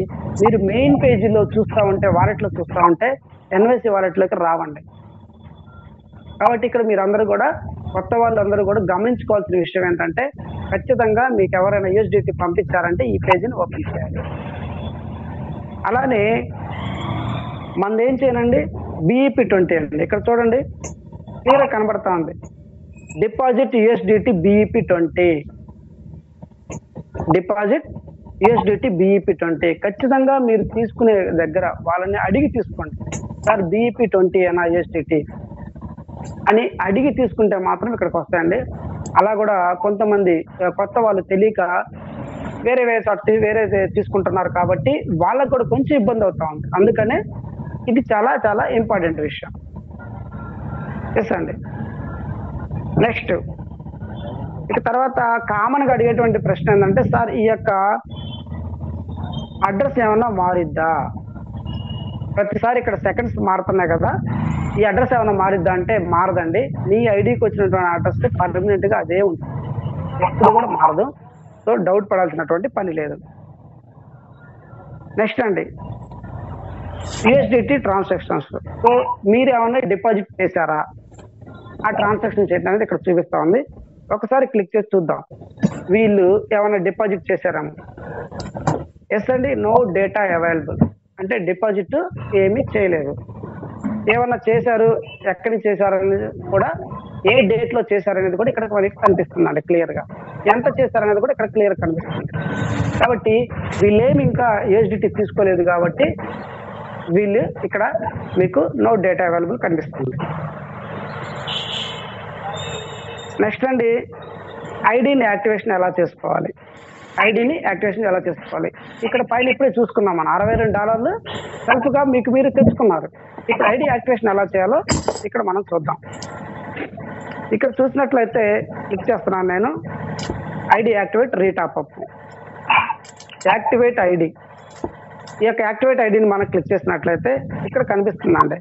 మీరు మెయిన్ పేజీలో చూస్తూ ఉంటే, వాలెట్లో చూస్తూ ఉంటే ఎన్వైసీ వాలెట్లోకి రావండి. కాబట్టి ఇక్కడ మీరందరూ కూడా, కొత్త వాళ్ళందరూ కూడా గమనించుకోవాల్సిన విషయం ఏంటంటే ఖచ్చితంగా మీకు ఎవరైనా USDT పంపించారంటే ఈ పేజీని ఓపెన్ చేయాలి. అలానే మనది ఏం చేయనండి, BEP20 అండి. ఇక్కడ చూడండి క్లియర్ కనబడతా ఉంది, deposit USDT BEP20, deposit USDT BEP20. ఖచ్చితంగా మీరు తీసుకునే దగ్గర వాళ్ళని అడిగి తీసుకోండి, సార్ BEP20 అయినా USDT అని అడిగి తీసుకుంటే మాత్రం ఇక్కడికి వస్తాయండి. అలా కూడా కొంతమంది కొత్త వాళ్ళు తెలియక వేరే తీసుకుంటున్నారు కాబట్టి వాళ్ళకు కూడా కొంచెం ఇబ్బంది అవుతా ఉంది. అందుకనే ఇది చాలా చాలా ఇంపార్టెంట్ విషయం. ఎస్ అండి. నెక్స్ట్ ఇక తర్వాత కామన్ గా అడిగేటువంటి ప్రశ్న ఏంటంటే, సార్ ఈ యొక్క అడ్రస్ ఏమన్నా మారిద్దా? ప్రతిసారి ఇక్కడ సెకండ్స్ మారుతున్నాయి కదా, ఈ అడ్రస్ ఏమైనా మారిద్దా అంటే మారదండి. నీ ఐడికి వచ్చినటువంటి అడ్రస్ పర్మనెంట్ గా అదే ఉంటుంది, ఎప్పుడు కూడా మారదు. సో డౌట్ పడాల్సినటువంటి పని లేదు. నెక్స్ట్ అండి, USDT ట్రాన్సాక్షన్స్. సో మీరు ఏమైనా డిపాజిట్ చేశారా, ఆ ట్రాన్సాక్షన్ చేయడం అనేది ఇక్కడ చూపిస్తా ఉంది. ఒకసారి క్లిక్ చేసి చూద్దాం, వీళ్ళు ఏమైనా డిపాజిట్ చేశారా? ఎస్ అండి, నో డేటా అవైలబుల్, అంటే డిపాజిట్ ఏమీ చేయలేదు. ఏమన్నా చేశారు, ఎక్కడికి చేశారు అనేది కూడా, ఏ డేట్ లో చేశారు అనేది కూడా ఇక్కడ మనకి కనిపిస్తుందండి క్లియర్ గా. ఎంత చేశారనేది కూడా ఇక్కడ క్లియర్ కనిపిస్తుంది. కాబట్టి వీళ్ళేమి ఇంకా USDT తీసుకోలేదు కాబట్టి వీళ్ళు ఇక్కడ మీకు నో డేటా అవైలబుల్ కనిపిస్తుంది. నెక్స్ట్ అండి, ఐడిని యాక్టివేషన్ ఎలా చేసుకోవాలి? ఇక్కడ పైన ఇప్పుడే చూసుకున్నాం మనం, $62 సెల్ఫ్గా మీకు మీరు తెచ్చుకున్నారు. ఇక్కడ ఐడి యాక్టివేషన్ ఎలా చేయాలో ఇక్కడ మనం చూద్దాం. ఇక్కడ చూసినట్లయితే క్లిక్ చేస్తున్నాను నేను, ఐడి యాక్టివేట్ రీటాప్అప్, యాక్టివేట్ ఐడి. ఈ యొక్క యాక్టివేట్ ఐడిని మనం క్లిక్ చేసినట్లయితే ఇక్కడ కనిపిస్తుందండి,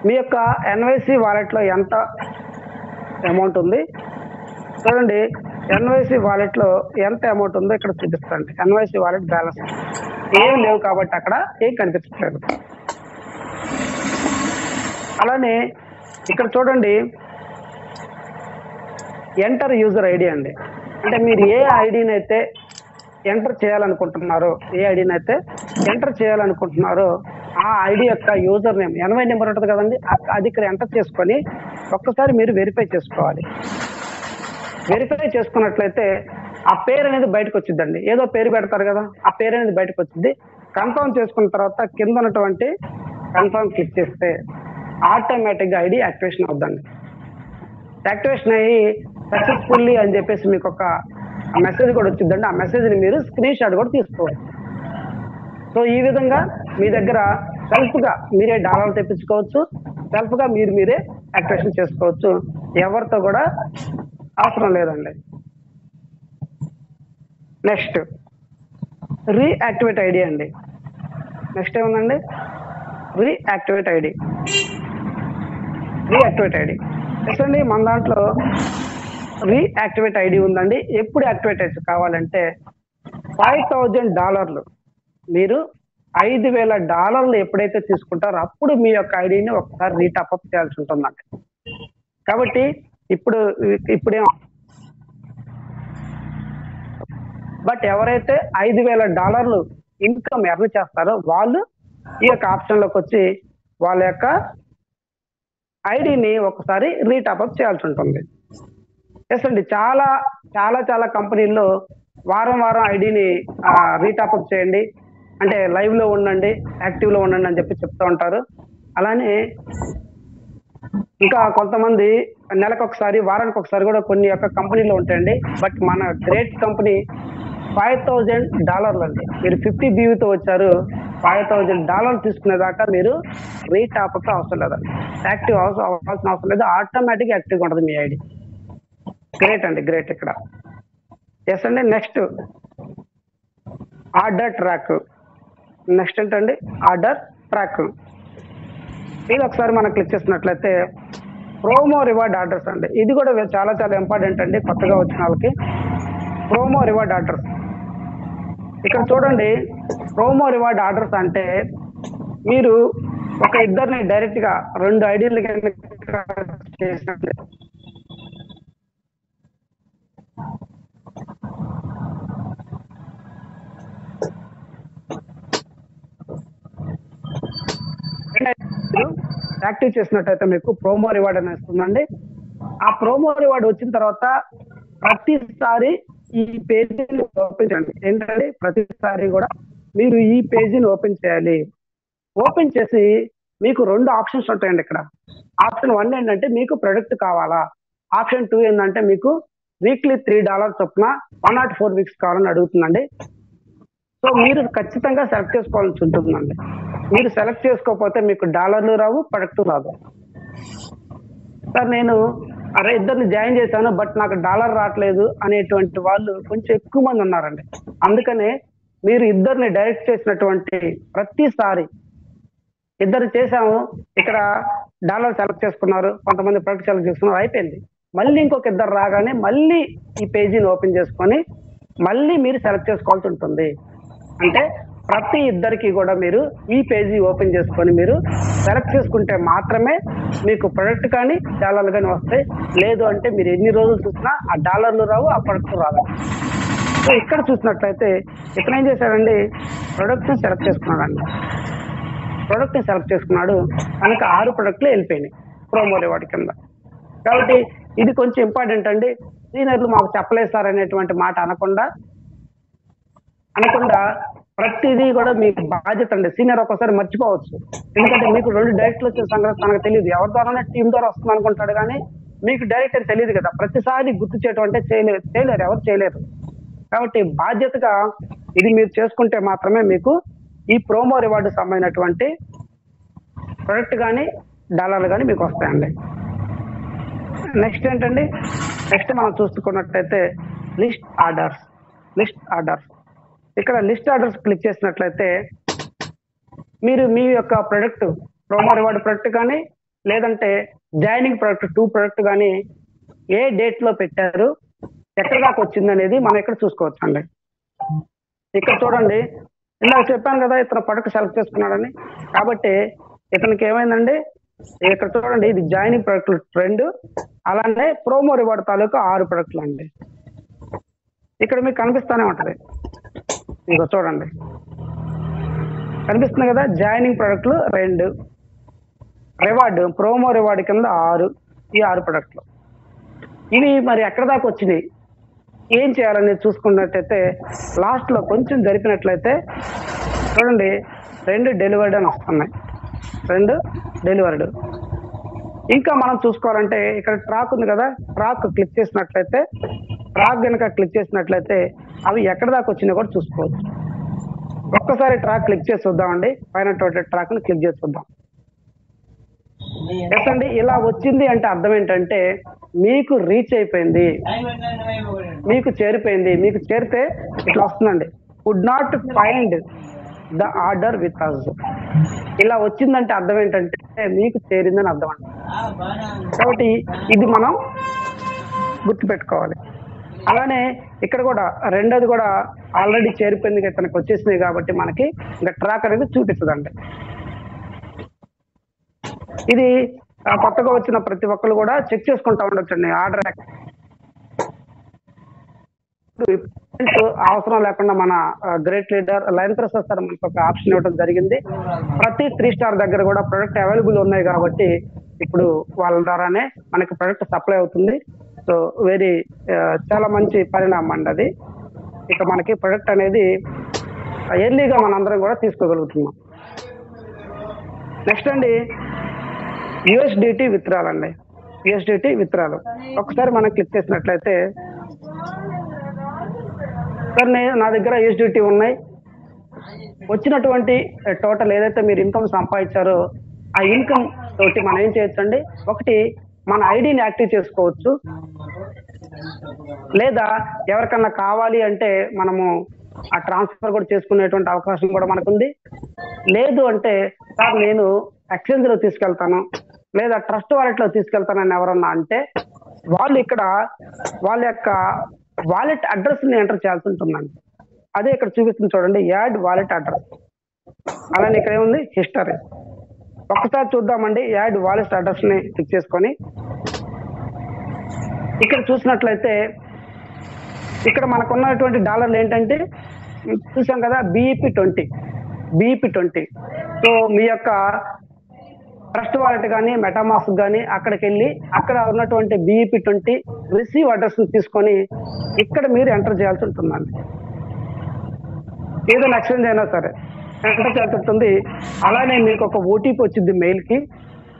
మీ యొక్క ఎన్వైసీ వాలెట్లో ఎంత అమౌంట్ ఉంది. చూడండి, ఎన్వైసీ వాలెట్లో ఎంత అమౌంట్ ఉందో ఇక్కడ చూపిస్తుంది. ఎన్వైసీ వాలెట్ బ్యాలెన్స్ ఏం లేవు కాబట్టి అక్కడ ఏం కనిపించట్లేదు. అలానే ఇక్కడ చూడండి, ఎంటర్ యూజర్ ఐడి అండి. అంటే మీరు ఏ ఐడిని అయితే ఎంటర్ చేయాలనుకుంటున్నారో, ఆ ఐడి యొక్క యూజర్ నేమ్, 80 నెంబర్ ఉంటుంది కదండి, అది ఇక్కడ ఎంటర్ చేసుకొని ఒక్కసారి మీరు వెరిఫై చేసుకోవాలి. వెరిఫై చేసుకున్నట్లయితే ఆ పేరు అనేది బయటకు వచ్చిందండి. ఏదో పేరు పెడతారు కదా, ఆ పేరు అనేది బయటకు వచ్చింది. కన్ఫర్మ్ చేసుకున్న తర్వాత కింద ఉన్నటువంటి కన్ఫర్మ్ క్లిక్ చేస్తే ఆటోమేటిక్గా ఐడి యాక్టివేషన్ అవుద్దండి. యాక్టివేషన్ అయ్యి సక్సెస్ఫుల్లీ అని చెప్పేసి మీకు ఒక మెసేజ్ కూడా వచ్చిందండి. ఆ మెసేజ్ని మీరు స్క్రీన్ షాట్ కూడా తీసుకోవచ్చు. సో ఈ విధంగా మీ దగ్గర సెల్ఫ్గా మీరే డాలర్లు తెప్పించుకోవచ్చు, సెల్ఫ్గా మీరే యాక్టివేషన్ చేసుకోవచ్చు, ఎవరితో కూడా అవసరం లేదండి. నెక్స్ట్ రీయాక్టివేట్ ఐడి అండి. నెక్స్ట్ ఏముందండి, రీయాక్టివేట్ ఐడి. అండి మన దాంట్లో రీయాక్టివేట్ ఐడి ఉందండి. ఎప్పుడు యాక్టివేట్ కావాలంటే $5,000 మీరు $5,000 ఎప్పుడైతే తీసుకుంటారో అప్పుడు మీ యొక్క ఐడిని ఒకసారి రీటాప్అప్ చేయాల్సి ఉంటుందండి. కాబట్టి ఇప్పుడు ఇప్పుడేం బట్ ఎవరైతే $5,000 ఇన్కమ్ ఎర్న్ చేస్తారో వాళ్ళు ఈ యొక్క ఆప్షన్ లోకి వచ్చి వాళ్ళ యొక్క ఐడిని ఒకసారి రీటాప్అప్ చేయాల్సి ఉంటుంది. ఎస్ అండి, చాలా చాలా చాలా కంపెనీల్లో వారం వారం ఐడిని రీటాప్అప్ చేయండి, అంటే లైవ్ లో ఉండండి, యాక్టివ్ లో ఉండండి అని చెప్పి చెప్తూ ఉంటారు. అలానే ఇంకా కొంతమంది నెలకు ఒకసారి వారానికి ఒకసారి కూడా కొన్ని యొక్క కంపెనీలో ఉంటాయండి. బట్ మన గ్రేట్ కంపెనీ $5,000 అండి. మీరు 50 BVతో వచ్చారు, $5,000 తీసుకునేదాకా మీరు రీటాప్అప్ అవసరం లేదండి, యాక్టివ్ అవ్వాల్సిన అవసరం లేదు, ఆటోమేటిక్ యాక్టివ్గా ఉంటుంది మీ ఐడి. గ్రేట్ అండి, గ్రేట్ ఇక్కడ. ఎస్ అండి, నెక్స్ట్ ఆర్డర్ ట్రాక్. నెక్స్ట్ ఏంటండి, ఆర్డర్ ట్రాక్. ఇది ఒకసారి మనం క్లిక్ చేసినట్లయితే ప్రోమో రివార్డ్ ఆర్డర్స్ అండి. ఇది కూడా చాలా చాలా ఇంపార్టెంట్ అండి కొత్తగా వచ్చిన వాళ్ళకి. ప్రోమో రివార్డ్ ఆర్డర్స్ ఇక్కడ చూడండి. ప్రోమో రివార్డ్ ఆర్డర్స్ అంటే మీరు ఒక ఇద్దరిని డైరెక్ట్ గా 2 ఐడీలు చేసినట్లయితే యాక్టివ్ చేసినట్టయితే మీకు ప్రోమో రివార్డ్ అని వస్తుందండి. ఆ ప్రోమో రివార్డ్ వచ్చిన తర్వాత ప్రతిసారి ఈ పేజీని ఓపెన్ చేయండి. ఏంటంటే ప్రతిసారి కూడా మీరు ఈ పేజీని ఓపెన్ చేయాలి. ఓపెన్ చేసి మీకు 2 ఆప్షన్స్ ఉంటాయండి ఇక్కడ. ఆప్షన్ 1 ఏంటంటే మీకు ప్రొడక్ట్ కావాలా, ఆప్షన్ 2 ఏంటంటే మీకు వీక్లీ $3 చొప్పున 104 వీక్స్ కావాలని అడుగుతుందండి. సో మీరు ఖచ్చితంగా సెలెక్ట్ చేసుకోవాల్సి ఉంటుందండి. మీరు సెలెక్ట్ చేసుకోకపోతే మీకు డాలర్లు రావు, ప్రొడక్ట్ రాదు. సార్ నేను ఇద్దరిని జాయిన్ చేశాను బట్ నాకు డాలర్ రావట్లేదు అనేటువంటి వాళ్ళు కొంచెం ఎక్కువ మంది ఉన్నారండి. అందుకనే మీరు ఇద్దరిని డైరెక్ట్ చేసినటువంటి ప్రతిసారి ఇద్దరు చేసాము, ఇక్కడ డాలర్ సెలెక్ట్ చేసుకున్నారు, కొంతమంది ప్రొడక్ట్ సెలెక్ట్ చేసుకున్నారు, అయిపోయింది. మళ్ళీ ఇంకొక ఇద్దరు రాగానే మళ్ళీ ఈ పేజీని ఓపెన్ చేసుకొని మళ్ళీ మీరు సెలెక్ట్ చేసుకోవాల్సి ఉంటుంది. అంటే ప్రతి ఇద్దరికి కూడా మీరు ఈ పేజీ ఓపెన్ చేసుకొని మీరు సెలెక్ట్ చేసుకుంటే మాత్రమే మీకు ప్రొడక్ట్ కానీ డాలర్లు కానీ వస్తాయి. లేదు అంటే మీరు ఎన్ని రోజులు చూసినా ఆ డాలర్లు రావు, ఆ ప్రొడక్ట్ రాదు. సో ఇక్కడ చూసినట్లయితే ఇతను ఏం చేశాడండి, ప్రొడక్ట్ ని సెలెక్ట్ చేసుకున్నాడండి. ప్రొడక్ట్ ని సెలెక్ట్ చేసుకున్నాడు కనుక 6 ప్రొడక్ట్లు వెళ్ళిపోయినాయి ప్రోమో రివార్డ్ కింద. కాబట్టి ఇది కొంచెం ఇంపార్టెంట్ అండి. సీనియర్లు మాకు చెప్పలేదు సార్ అనేటువంటి మాట అనకుండా ప్రతిదీ కూడా మీకు బాధ్యత అండి. సీనియర్ ఒక్కసారి మర్చిపోవచ్చు, ఎందుకంటే మీకు 2 డైరెక్ట్లు వచ్చిన సంగతి తనకు తెలియదు. ఎవరి ద్వారానే టీం ద్వారా వస్తుంది అనుకుంటాడు కానీ మీకు డైరెక్ట్ అని తెలియదు కదా. ప్రతిసారి గుర్తు చేయటం అంటే చేయలేరు, ఎవరు చేయలేరు. కాబట్టి బాధ్యతగా ఇది మీరు చేసుకుంటే మాత్రమే మీకు ఈ ప్రోమో రివార్డు సంబంధించినటువంటి ప్రొడక్ట్ కానీ డాలర్లు కానీ మీకు వస్తాయండి. నెక్స్ట్ ఏంటండి, నెక్స్ట్ మనం చూసుకున్నట్లయితే లిస్ట్ ఆర్డర్స్. ఇక్కడ లిస్ట్ ఆర్డర్స్ క్లిక్ చేసినట్లయితే మీరు మీ యొక్క ప్రొడక్ట్ ప్రోమో రివార్డ్ ప్రొడక్ట్ కానీ లేదంటే జాయినింగ్ ప్రొడక్ట్ 2 ప్రొడక్ట్ కానీ ఏ డేట్ లో పెట్టారు, ఎక్కడ దాకా వచ్చింది అనేది మనం ఇక్కడ చూసుకోవచ్చు అండి. ఇక్కడ చూడండి, ఇందాక చెప్పాను కదా ఇతను ప్రొడక్ట్ సెలెక్ట్ చేసుకున్నాడని. కాబట్టి ఇతనికి ఏమైందండి, ఇక్కడ చూడండి ఇది జాయినింగ్ ప్రొడక్ట్లు 2, అలానే ప్రోమో రివార్డ్ తాలూకు 6 ప్రొడక్ట్లు అండి. ఇక్కడ మీకు కనిపిస్తూనే ఉంటది, ఇదిగో చూడండి కనిపిస్తుంది కదా, జాయినింగ్ ప్రొడక్ట్లు 2, రివార్డ్ ప్రోమో రివార్డ్ కింద 6, ఈ 6 ప్రొడక్ట్లు. ఇవి మరి ఎక్కడ దాకా వచ్చినాయి, ఏం చేయాలని చూసుకున్నట్టయితే లాస్ట్ లో కొంచెం జరిపినట్లయితే చూడండి 2 డెలివర్డ్ అని వస్తున్నాయి, 2 డెలివర్డ్. ఇంకా మనం చూసుకోవాలంటే ఇక్కడ ట్రాక్ ఉంది కదా, ట్రాక్ క్లిక్ చేసినట్లయితే కనుక క్లిక్ చేసినట్లయితే అవి ఎక్కడ దాకా వచ్చినాయో కూడా చూసుకోవచ్చు. ఒక్కసారి ట్రాక్ క్లిక్ చేసి చూద్దామండి, పైన ట్రాక్ ని క్లిక్ చేసి చూద్దాం. ఎస్ అండి, ఇలా వచ్చింది అంటే అర్థం ఏంటంటే మీకు రీచ్ అయిపోయింది, మీకు చేరిపోయింది. మీకు చేరితే ఇట్లా వస్తుందండి, would not find the order with us. ఇలా వచ్చిందంటే అర్థం ఏంటంటే మీకు చేరిందని అర్థం అండి. కాబట్టి ఇది మనం గుర్తుపెట్టుకోవాలి. అలానే ఇక్కడ కూడా రెండోది కూడా ఆల్రెడీ చేరిపోయింది ఇతనికి వచ్చేసినాయి కాబట్టి మనకి ఇంకా ట్రాక్ అనేది చూపిస్తుందండి. ఇది కొత్తగా వచ్చిన ప్రతి ఒక్కరు కూడా చెక్ చేసుకుంటా ఉండొచ్చండి. ఆర్డర్ అవసరం లేకుండా మన great leader line Prasad sir మనకు ఒక ఆప్షన్ ఇవ్వడం జరిగింది. ప్రతి 3 స్టార్ దగ్గర కూడా ప్రొడక్ట్ అవైలబుల్ ఉన్నాయి కాబట్టి ఇప్పుడు వాళ్ళ ద్వారానే మనకి ప్రొడక్ట్ సప్లై అవుతుంది. సో వెరీ చాలా మంచి పరిణామం అండి అది. ఇక మనకి ప్రొడక్ట్ అనేది ఎర్లీగా మనందరం కూడా తీసుకోగలుగుతున్నాం. నెక్స్ట్ అండి యుఎస్డిటి విత్డ్రాల్ అండి. యుఎస్డిటి విత్డ్రాల్ ఒకసారి మనం క్లిక్ చేసినట్లయితే సార్ నా దగ్గర యూఎస్డిటీ ఉన్నాయి, వచ్చినటువంటి టోటల్ ఏదైతే మీరు ఇన్కమ్ సంపాదించారో ఆ ఇన్కమ్ తోటి మనం ఏం చేయొచ్చు అండి, ఒకటి మన ఐడిని యాక్టివ్ చేసుకోవచ్చు, లేదా ఎవరికన్నా కావాలి అంటే మనము ఆ ట్రాన్స్ఫర్ కూడా చేసుకునేటువంటి అవకాశం కూడా మనకుంది. లేదు అంటే సార్ నేను ఎక్స్చేంజ్ లో తీసుకెళ్తాను లేదా ట్రస్ట్ వాలెట్ లో తీసుకెళ్తానని ఎవరన్నా అంటే వాళ్ళు ఇక్కడ వాళ్ళ యొక్క వాలెట్ అడ్రస్ ని ఎంటర్ చేయాల్సి ఉంటుందండి. అదే ఇక్కడ చూపిస్తుంది చూడండి, యాడ్ వాలెట్ అడ్రస్. అలానే ఇక్కడ ఏముంది, హిస్టరీ. ఒక్కసారి చూద్దామండి. యాడ్ వాలెట్ అడ్రస్ ని క్లిక్ చేసుకొని ఇక్కడ చూసినట్లయితే ఇక్కడ మనకు ఉన్నటువంటి డాలర్లు ఏంటంటే చూసాం కదా, BEP20. సో మీ యొక్క ట్రస్ట్ వాలెట్ కానీ మెటామాస్క్ కానీ అక్కడికి వెళ్ళి అక్కడ ఉన్నటువంటి BEP20 రిసీవ్ అడ్రస్ తీసుకొని ఇక్కడ మీరు ఎంటర్ చేయాల్సి ఉంటుందండి. ఏదైనా ఎక్స్చేంజ్ అయినా సరే ఎంటర్ చేయాల్సి ఉంటుంది. అలానే మీకు ఒక ఓటీపీ వచ్చింది మెయిల్ కి,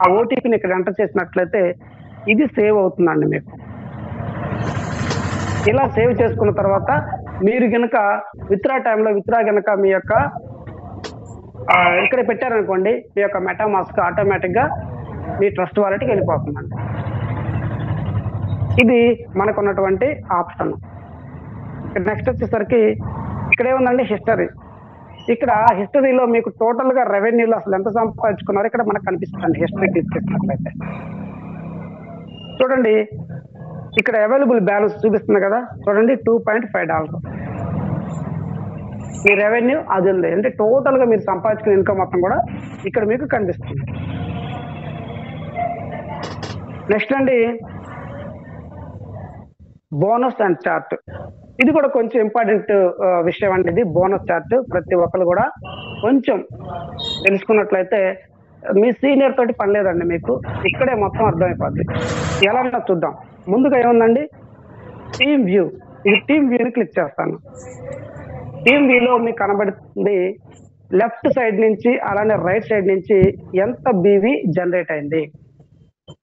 ఆ ఓటీపీని ఇక్కడ ఎంటర్ చేసినట్లయితే ఇది సేవ్ అవుతుందండి. మీకు ఇలా సేవ్ చేసుకున్న తర్వాత మీరు కనుక విత్డ్రా టైంలో కనుక మీ యొక్క ఇక్కడ పెట్టారనుకోండి, మీ యొక్క మెటామాస్క్ ఆటోమేటిక్ గా మీ ట్రస్ట్ వాలెట్కి వెళ్ళిపోతుందండి. ఇది మనకు ఉన్నటువంటి ఆప్షన్. నెక్స్ట్ వచ్చేసరికి ఇక్కడ ఏముందండి, హిస్టరీ. ఇక్కడ హిస్టరీలో మీకు టోటల్ గా రెవెన్యూలో అసలు ఎంత సంపాదించుకున్నారో ఇక్కడ మనకు కనిపిస్తుంది. హిస్టరీ క్లిక్ చేసినట్లయితే చూడండి, ఇక్కడ అవైలబుల్ బ్యాలెన్స్ చూపిస్తుంది కదా, చూడండి $2.5. మీ రెవెన్యూ అది ఉంది అంటే టోటల్ గా మీరు సంపాదించుకున్న ఇన్కమ్ మొత్తం కూడా ఇక్కడ మీకు కనిపిస్తుంది. నెక్స్ట్ అండి బోనస్ అండ్ చార్ట్. ఇది కూడా కొంచెం ఇంపార్టెంట్ విషయం అండి. ఇది బోనస్ చార్ట్ ప్రతి ఒక్కరు కూడా కొంచెం తెలుసుకున్నట్లయితే మీ సీనియర్ తోటి పని లేదండి, మీకు ఇక్కడే మొత్తం అర్థమైపోద్ది. ఎలా చూద్దాం. ముందుగా ఏముందండి, టీమ్ వ్యూ. ఇది టీమ్ వ్యూని క్లిక్ చేస్తాను. టీమ్ వ్యూలో మీకు కనబడుతుంది లెఫ్ట్ సైడ్ నుంచి అలానే రైట్ సైడ్ నుంచి ఎంత బీవీ జనరేట్ అయింది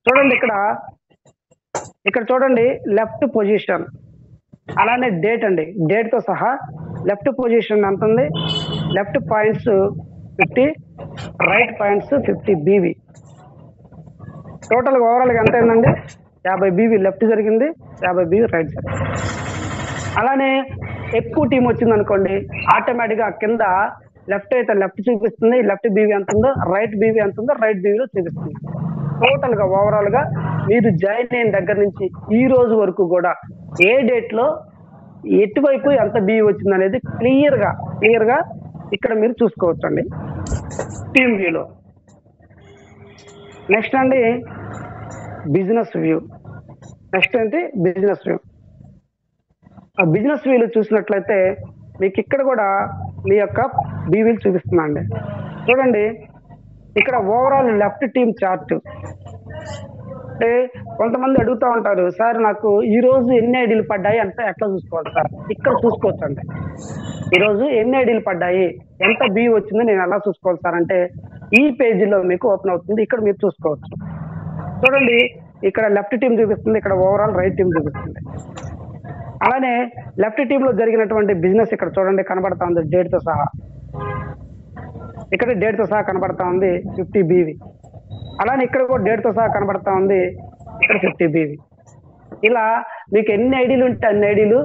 చూడండి. ఇక్కడ చూడండి లెఫ్ట్ పొజిషన్ అలానే డేట్ అండి, డేట్ తో సహా లెఫ్ట్ పొజిషన్ ఎంత ఉంది, లెఫ్ట్ పాయింట్స్ 50, రైట్ పాయింట్స్ 50 బీవీ. టోటల్ ఓవరాల్ గా ఎంత అయిందండి, 50 బీవీ లెఫ్ట్ జరిగింది, 50 బీవీ రైట్ జరిగింది. అలానే ఎక్కువ టీం వచ్చింది అనుకోండి, ఆటోమేటిక్ గా కింద లెఫ్ట్ అయితే లెఫ్ట్ చూపిస్తుంది, లెఫ్ట్ బీవీ ఎంత ఉందో, రైట్ బీవీ ఎంత ఉందో రైట్ బీవీలో చూపిస్తుంది. టోటల్ గా ఓవరాల్ గా మీరు జాయిన్ అయిన దగ్గర నుంచి ఈ రోజు వరకు కూడా ఏ డేట్ లో ఎటువైపు ఎంత బీవీ వచ్చింది అనేది క్లియర్ గా ఇక్కడ మీరు చూసుకోవచ్చు అండి టీమ్ వ్యూలో. నెక్స్ట్ అండి బిజినెస్ వ్యూ. నెక్స్ట్ ఏంటి, బిజినెస్ వ్యూ. ఆ బిజినెస్ వ్యూలు చూసినట్లయితే మీకు ఇక్కడ కూడా మీ యొక్క బీవీలు చూపిస్తున్నా అండి. చూడండి ఇక్కడ ఓవరాల్ లెఫ్ట్ టీమ్ చార్ట్. అంటే కొంతమంది అడుగుతూ ఉంటారు, సార్ నాకు ఈ రోజు ఎన్ని ఐడీలు పడ్డాయి అంటే ఎట్లా చూసుకోవాలి సార్? ఇక్కడ చూసుకోవచ్చు అండి. ఈ రోజు ఎన్ని ఐడీలు పడ్డాయి, ఎంత బీవీ వచ్చిందో నేను ఎలా చూసుకోవాలి సార్ అంటే ఈ పేజీలో మీకు ఓపెన్ అవుతుంది. ఇక్కడ మీరు చూసుకోవచ్చు. చూడండి ఇక్కడ లెఫ్ట్ టీం చూపిస్తుంది, ఇక్కడ ఓవరాల్ రైట్ టీం చూపిస్తుంది. అలానే లెఫ్ట్ టీమ్ లో జరిగినటువంటి బిజినెస్ ఇక్కడ చూడండి కనబడతా ఉంది డేట్ తో సహా. ఇక్కడ డేట్ తో సహా కనబడతా ఉంది 50 బీవీ. అలానే ఇక్కడ కూడా డేట్ తో సహా కనబడతా ఉంది, ఇక్కడ 50 బీవీ. ఇలా మీకు ఎన్ని ఐడీలు ఉంటే అన్ని ఐడీలు.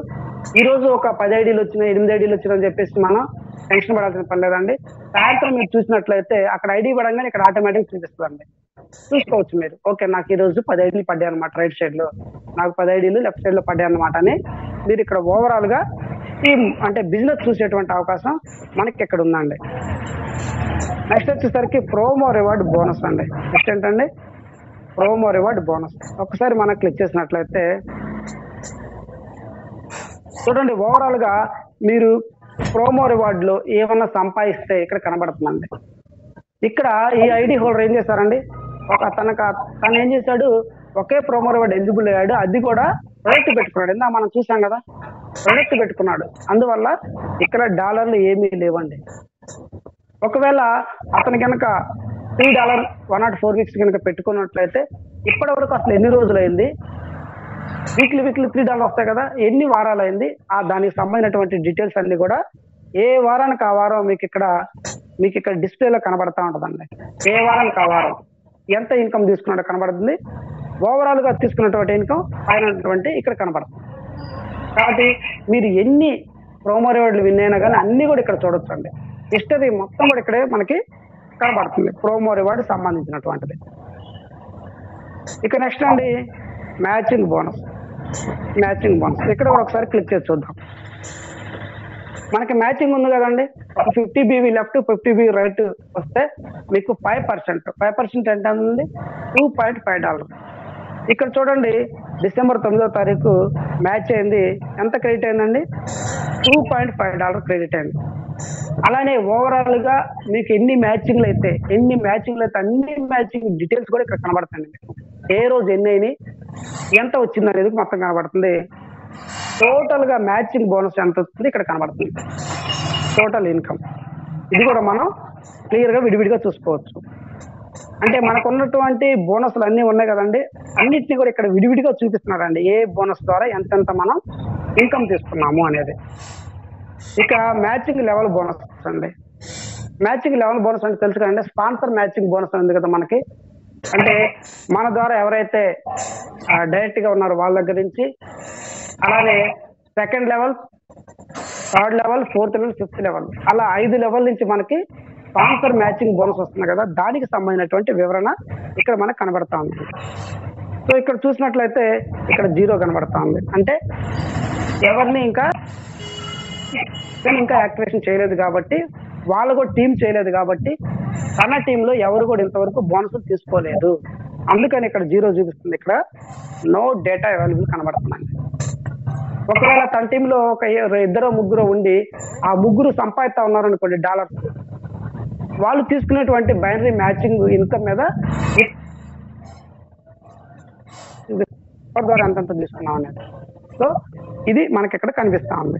ఈ రోజు ఒక 10 ఐడీలు వచ్చినాయి, 8 ఐడీలు వచ్చినాయి అని చెప్పేసి మనం టెన్షన్ పడాల్సిన పని లేదండి. సాయంత్రం మీరు చూసినట్లయితే అక్కడ ఐడి పడంగానే ఇక్కడ ఆటోమేటిక్ చూపిస్తుందండి. చూసుకోవచ్చు మీరు, ఓకే నాకు ఈ రోజు 10 ఐడీలు పడ్డాయి అనమాట రైట్ సైడ్ లో, నాకు 10 ఐడీలు లెఫ్ట్ సైడ్ లో పడ్డాయి అనమాట అని మీరు ఇక్కడ ఓవరాల్ గా టీమ్ అంటే బిజినెస్ చూసేటువంటి అవకాశం మనకి ఇక్కడ ఉందండి. నెక్స్ట్ వచ్చేసరికి ప్రోమో రివార్డ్ బోనస్ అండి. నెక్స్ట్ ఏంటండి, ప్రోమో రివార్డ్ బోనస్. ఒకసారి మనం క్లిక్ చేసినట్లయితే చూడండి, ఓవరాల్ గా మీరు ప్రోమో రివార్డ్ లో ఏమన్నా సంపాదిస్తే ఇక్కడ కనబడుతుందండి. ఇక్కడ ఈ ఐడి హోల్డర్ ఏం చేశారండి, తను ఏం చేశాడు, ఒకే ప్రోమో రివార్డ్ ఎలిజిబుల్ అయ్యాడు, అది కూడా ప్రొడక్ట్ పెట్టుకున్నాడు. ఇందా మనం చూసాం కదా, ప్రొడక్ట్ పెట్టుకున్నాడు. అందువల్ల ఇక్కడ డాలర్లు ఏమీ లేవండి. ఒకవేళ అతను కనుక $3 104 వీక్స్ కనుక పెట్టుకున్నట్లయితే ఇప్పటి వరకు అసలు ఎన్ని రోజులు అయింది, వీక్లీ $3 వస్తాయి కదా, ఎన్ని వారాలు అయింది, దానికి సంబంధించినటువంటి డీటెయిల్స్ అన్ని కూడా ఏ వారానికి ఆ వారం మీకు ఇక్కడ డిస్ప్లేలో కనబడతా ఉంటుందండి. ఏ వారానికి ఆ వారం ఎంత ఇన్కమ్ తీసుకున్నాడో కనబడుతుంది. ఓవరాల్ గా తీసుకున్నటువంటి ఇన్కమ్ అయినటువంటి ఇక్కడ కనబడుతుంది. కాబట్టి మీరు ఎన్ని ప్రోమో రివార్డులు విన్ అయినా కానీ అన్ని కూడా ఇక్కడ చూడొచ్చు అండి. హిస్టరీ మొత్తం కూడా ఇక్కడే మనకి కనబడుతుంది, ప్రోమో రివార్డ్ సంబంధించినటువంటిది. ఇక నెక్స్ట్ అండి, మ్యాచింగ్ బోనస్. ఇక్కడ కూడా ఒకసారి క్లిక్ చేసి చూద్దాం. మనకి మ్యాచింగ్ ఉంది కదండి, 50 BV లెఫ్ట్ 50 BV రైట్ వస్తే మీకు 5% ఎంత ఉంది, $2.5. ఇక్కడ చూడండి, డిసెంబర్ 9వ తారీఖు మ్యాచ్ అయింది, ఎంత క్రెడిట్ అయిందండి, $2.5 క్రెడిట్ అయింది. అలానే ఓవరాల్ గా మీకు ఎన్ని మ్యాచింగ్లు అయితే అన్ని మ్యాచింగ్ డీటెయిల్స్ కూడా ఇక్కడ కనబడుతుంది. ఏ రోజు ఎన్ని అయినాయి, ఎంత వచ్చింది అనేది మొత్తం కనబడుతుంది. టోటల్ గా మ్యాచింగ్ బోనస్ ఎంత వస్తుంది ఇక్కడ కనబడుతుంది, టోటల్ ఇన్కమ్. ఇది కూడా మనం క్లియర్ గా విడివిడిగా చూసుకోవచ్చు. అంటే మనకు ఉన్నటువంటి బోనస్లు అన్ని ఉన్నాయి కదండి, అన్నిటిని కూడా ఇక్కడ విడివిడిగా చూపిస్తున్నారండి, ఏ బోనస్ ద్వారా ఎంతెంత మనం ఇన్కమ్ తీసుకున్నాము అనేది. ఇక మ్యాచింగ్ లెవెల్ బోనస్ అండి. మ్యాచింగ్ లెవెల్ బోనస్ అంటే తెలుసు కదండి, స్పాన్సర్ మ్యాచింగ్ బోనస్ ఉంది కదా మనకి. అంటే మన ద్వారా ఎవరైతే డైరెక్ట్ గా ఉన్నారో వాళ్ళ దగ్గర నుంచి, అలానే 2nd level, 3rd level, 4th level, 5th level, అలా 5 లెవెల్ నుంచి మనకి స్పాన్సర్ మ్యాచింగ్ బోనస్ వస్తుంది కదా, దానికి సంబంధించినటువంటి వివరణ ఇక్కడ మనకు కనబడతా ఉంది. సో ఇక్కడ చూసినట్లయితే ఇక్కడ 0 కనబడతా ఉంది. అంటే ఎవరిని ఇంకా యాక్టివేషన్ చేయలేదు కాబట్టి, వాళ్ళు కూడా టీం చేయలేదు కాబట్టి, తన టీంలో ఎవరు కూడా ఇంతవరకు బోనస్ తీసుకోలేదు. అందుకని ఇక్కడ 0 చూపిస్తుంది. ఇక్కడ నో డేటా అవైలబుల్ కనబడుతుందండి. ఒకవేళ తన టీంలో ఒక 2-3 ఉండి ఆ 3 సంపాదిస్తా ఉన్నారు అనుకోండి డాలర్స్, వాళ్ళు తీసుకునేటువంటి బైనరీ మ్యాచింగ్ ఇన్కమ్ మీద ద్వారా అంతంత తీసుకున్నాం అనేది. సో ఇది మనకి ఇక్కడ కనిపిస్తా ఉంది.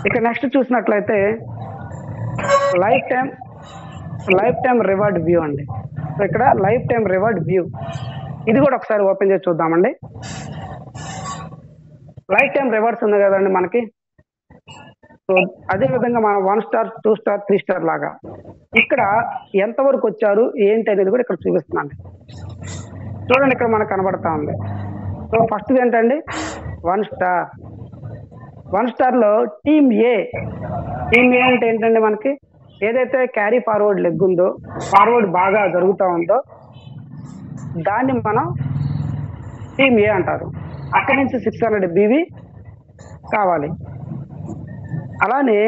ఇక నెక్స్ట్ చూసినట్లయితే లైఫ్ టైం రివార్డ్ వ్యూ అండి. సో ఇక్కడ లైఫ్ టైం రివార్డ్ వ్యూ, ఇది కూడా ఒకసారి ఓపెన్ చేసి చూద్దామండి. లైఫ్ టైం రివార్డ్స్ ఉంది కదండి మనకి. సో అదే విధంగా మనం 1 స్టార్ 2 స్టార్ 3 స్టార్ లాగా ఇక్కడ ఎంతవరకు వచ్చారు ఏంటి అనేది కూడా ఇక్కడ చూపిస్తున్నాండి. చూడండి, ఇక్కడ మనకు కనబడతా ఉంది. సో ఫస్ట్ ఏంటండి, 1 స్టార్. 1 స్టార్ లో టీమ్ ఏ అంటే ఏంటండి, మనకి ఏదైతే క్యారీ ఫార్వర్డ్ లెగ్ ఉందో, ఫార్వర్డ్ బాగా జరుగుతూ ఉందో దాన్ని మనం టీమ్ ఏ అంటారు. అక్కడి నుంచి 600 BV కావాలి. అలానే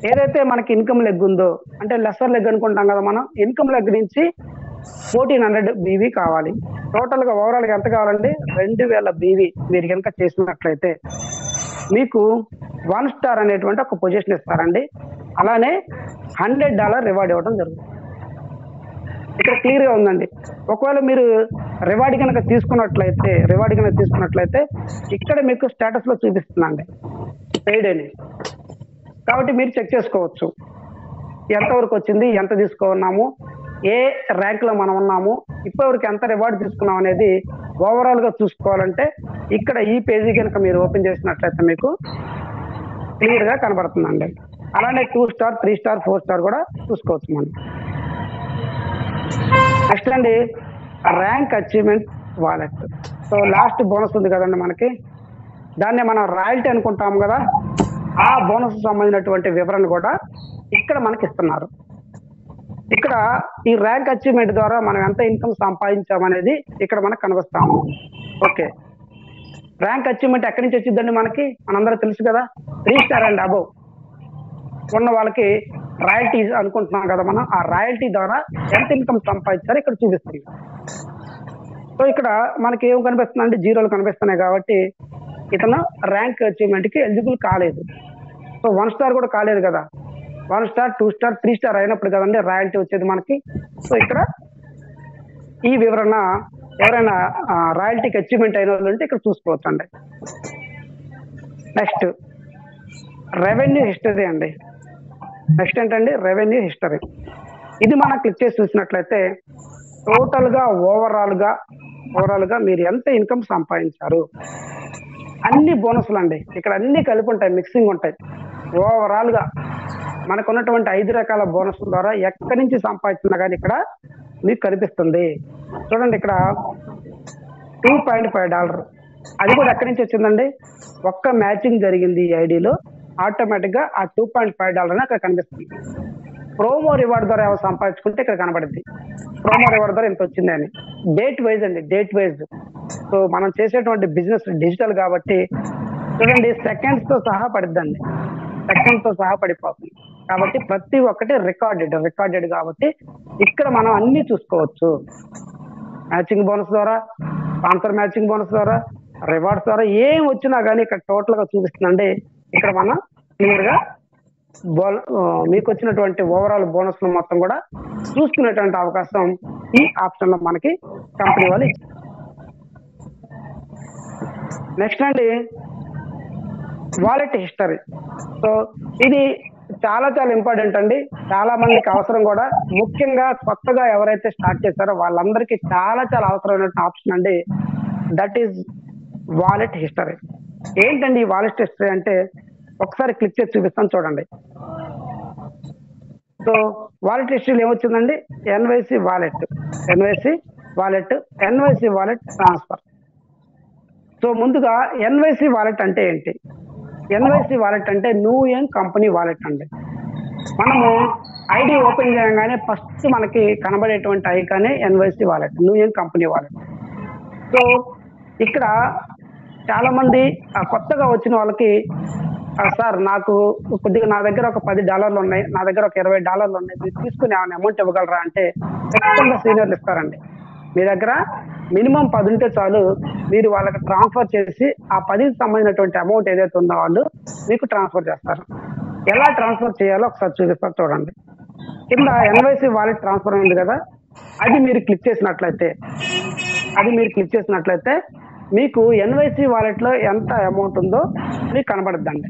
ఏదైతే మనకి ఇన్కమ్ లెగ్ ఉందో, అంటే లెస్సర్ లెగ్ అనుకుంటాం కదా మనం, ఇన్కమ్ లెగ్ నుంచి 1400 BV కావాలి. టోటల్ గా ఓవరాల్ గా ఎంత కావాలండి, 2000 BV మీరు కనుక చేసినట్లయితే మీకు 1 స్టార్ అనేటువంటి ఒక పొజిషన్ ఇస్తారండి. అలానే $100 రివార్డ్ ఇవ్వడం జరుగుతుంది. ఇక్కడ క్లియర్ గా ఉందండి. ఒకవేళ మీరు రివార్డ్ కనుక తీసుకున్నట్లయితే ఇక్కడ మీకు స్టేటస్ లో చూపిస్తుందండి పెయిడ్ అని. కాబట్టి మీరు చెక్ చేసుకోవచ్చు ఎంతవరకు వచ్చింది, ఎంత తీసుకున్నాము, ఏ ర్యాంక్ లో మనం ఉన్నాము, ఇప్పటివరకు ఎంత రివార్డ్ తీసుకున్నాం అనేది ఓవరాల్ గా చూసుకోవాలంటే ఇక్కడ ఈ పేజీ కనుక మీరు ఓపెన్ చేసినట్లయితే మీకు క్లియర్ గా కనబడుతుందండి. అలానే 2 స్టార్ 3 స్టార్ 4 స్టార్ కూడా చూసుకోవచ్చు మనం. నెక్స్ట్ అండి, rank achievement wallet. So last bonus ఉంది కదండి మనకి, దాన్ని మనం రాయల్టీ అనుకుంటాం కదా, ఆ బోనస్ సంబంధించినటువంటి వివరణ కూడా ఇక్కడ మనకి ఇస్తున్నారు. ఇక్కడ ఈ ర్యాంక్ అచీవ్మెంట్ ద్వారా మనం ఎంత ఇన్కమ్ సంపాదించామనేది ఇక్కడ మనకు కనిపిస్తాము. ఓకే, ర్యాంక్ అచీవ్మెంట్ ఎక్కడి నుంచి వచ్చిందండి మనకి మనందరూ తెలుసు కదా. 3 స్టార్ అండ్ అబవ్ ఉన్న వాళ్ళకి రాయల్టీస్ అనుకుంటున్నాం కదా మనం. ఆ రాయల్టీ ద్వారా ఎంత ఇన్కమ్ సంపాదించారో ఇక్కడ చూపిస్తుంది. సో ఇక్కడ మనకి ఏం కనిపిస్తుందంటే జీరోలు కనిపిస్తున్నాయి కాబట్టి ఇతను ర్యాంక్ అచీవ్మెంట్ కి ఎలిజిబుల్ కాలేదు. సో 1 స్టార్ కూడా కాలేదు కదా. 1 స్టార్ 2 స్టార్ 3 స్టార్ అయినప్పుడు కదండి రాయల్టీ వచ్చేది మనకి. సో ఇక్కడ ఈ వివరణ ఎవరైనా రాయల్టీకి అచీవ్మెంట్ అయిన వాళ్ళు ఉంటే ఇక్కడ చూసుకోవచ్చు అండి. నెక్స్ట్ రెవెన్యూ హిస్టరీ అండి. నెక్స్ట్ ఏంటండి రెవెన్యూ హిస్టరీ. ఇది మనం క్లిక్ చేసి చూసినట్లయితే టోటల్ గా ఓవరాల్ గా మీరు ఎంత ఇన్కమ్ సంపాదించారు, అన్ని బోనస్లు అండి. ఇక్కడ అన్ని కలిపి ఉంటాయి, మిక్సింగ్ ఉంటాయి. ఓవరాల్ గా మనకు ఉన్నటువంటి 5 రకాల బోనస్ ద్వారా ఎక్కడి నుంచి సంపాదించినా కానీ ఇక్కడ మీకు కనిపిస్తుంది. చూడండి ఇక్కడ $2.5 అది కూడా ఎక్కడి నుంచి వచ్చిందండి. ఒక్క మ్యాచింగ్ జరిగింది ఈ ఐడిలో, ఆటోమేటిక్ గా ఆ $2.5 అక్కడ కనిపిస్తుంది. ప్రోమో రివార్డ్ ద్వారా ఎవరు సంపాదించుకుంటే ఇక్కడ కనబడింది. ప్రోమో రివార్డ్ ద్వారా ఎంత వచ్చింది అని. డేట్ వైజ్ అండి, డేట్ వైజ్. సో మనం చేసేటువంటి బిజినెస్ డిజిటల్ కాబట్టి చూడండి సెకండ్స్ తో సహా పడిద్దండి, సెకండ్స్ తో సహా పడిపోతుంది. కాబట్టి ప్రతి ఒక్కటి రికార్డెడ్ కాబట్టి ఇక్కడ మనం అన్ని చూసుకోవచ్చు. మ్యాచింగ్ బోనస్ ద్వారా, స్పాన్సర్ మ్యాచింగ్ బోనస్ ద్వారా, రివార్డ్స్ ద్వారా ఏం వచ్చినా కానీ ఇక్కడ టోటల్ గా చూపిస్తుందండి. ఇక్కడ మనం క్లియర్ గా మీకు వచ్చినటువంటి ఓవరాల్ బోనస్ మొత్తం కూడా చూసుకునేటువంటి అవకాశం ఈ ఆప్షన్ లో మనకి కంపెనీ వాళ్ళు ఇచ్చారు. నెక్స్ట్ అండి వాలెట్ హిస్టరీ. సో ఇది చాలా ఇంపార్టెంట్ అండి, చాలా మందికి అవసరం కూడా. ముఖ్యంగా కొత్తగా ఎవరైతే స్టార్ట్ చేశారో వాళ్ళందరికీ చాలా అవసరమైన ఆప్షన్ అండి. That is wallet history. ఏంటండి ఈ వాలెట్ హిస్టరీ అంటే ఒకసారి క్లిక్ చేసి చూపిస్తాను చూడండి. సో వాలెట్ హిస్టరీలో ఏమొచ్చిందండి, ఎన్వైసి వాలెట్ ట్రాన్స్ఫర్. సో ముందుగా ఎన్వైసి వాలెట్ అంటే ఏంటి? ఎన్వైసి వాలెట్ అంటే న్యూ యంగ్ కంపెనీ వాలెట్ అండి. మనము ఐడి ఓపెన్ చేయగానే ఫస్ట్ మనకి కనబడేటువంటి ఐకానే NYC wallet, new young company wallet. So ఇక్కడ చాలా మంది కొత్తగా వచ్చిన వాళ్ళకి సార్ నాకు కొద్దిగా నా దగ్గర ఒక $10 ఉన్నాయి, నా దగ్గర ఒక $20 ఉన్నాయి, మీరు తీసుకుని ఏమైనా అమౌంట్ ఇవ్వగలరా అంటే ఖచ్చితంగా సీనియర్లు ఇస్తారండి. మీ దగ్గర మినిమం 10 ఉంటే చాలు, మీరు వాళ్ళకి ట్రాన్స్ఫర్ చేసి ఆ 10కి సంబంధించినటువంటి అమౌంట్ ఏదైతే ఉందో వాళ్ళు మీకు ట్రాన్స్ఫర్ చేస్తారు. ఎలా ట్రాన్స్ఫర్ చేయాలో ఒకసారి చూపిస్తారు చూడండి. కింద ఎన్వైసి వాలెట్ ట్రాన్స్ఫర్ ఉంది కదా, అది మీరు క్లిక్ చేసినట్లయితే మీకు ఎన్వైసి వాలెట్ లో ఎంత అమౌంట్ ఉందో మీకు కనబడుద్దండి.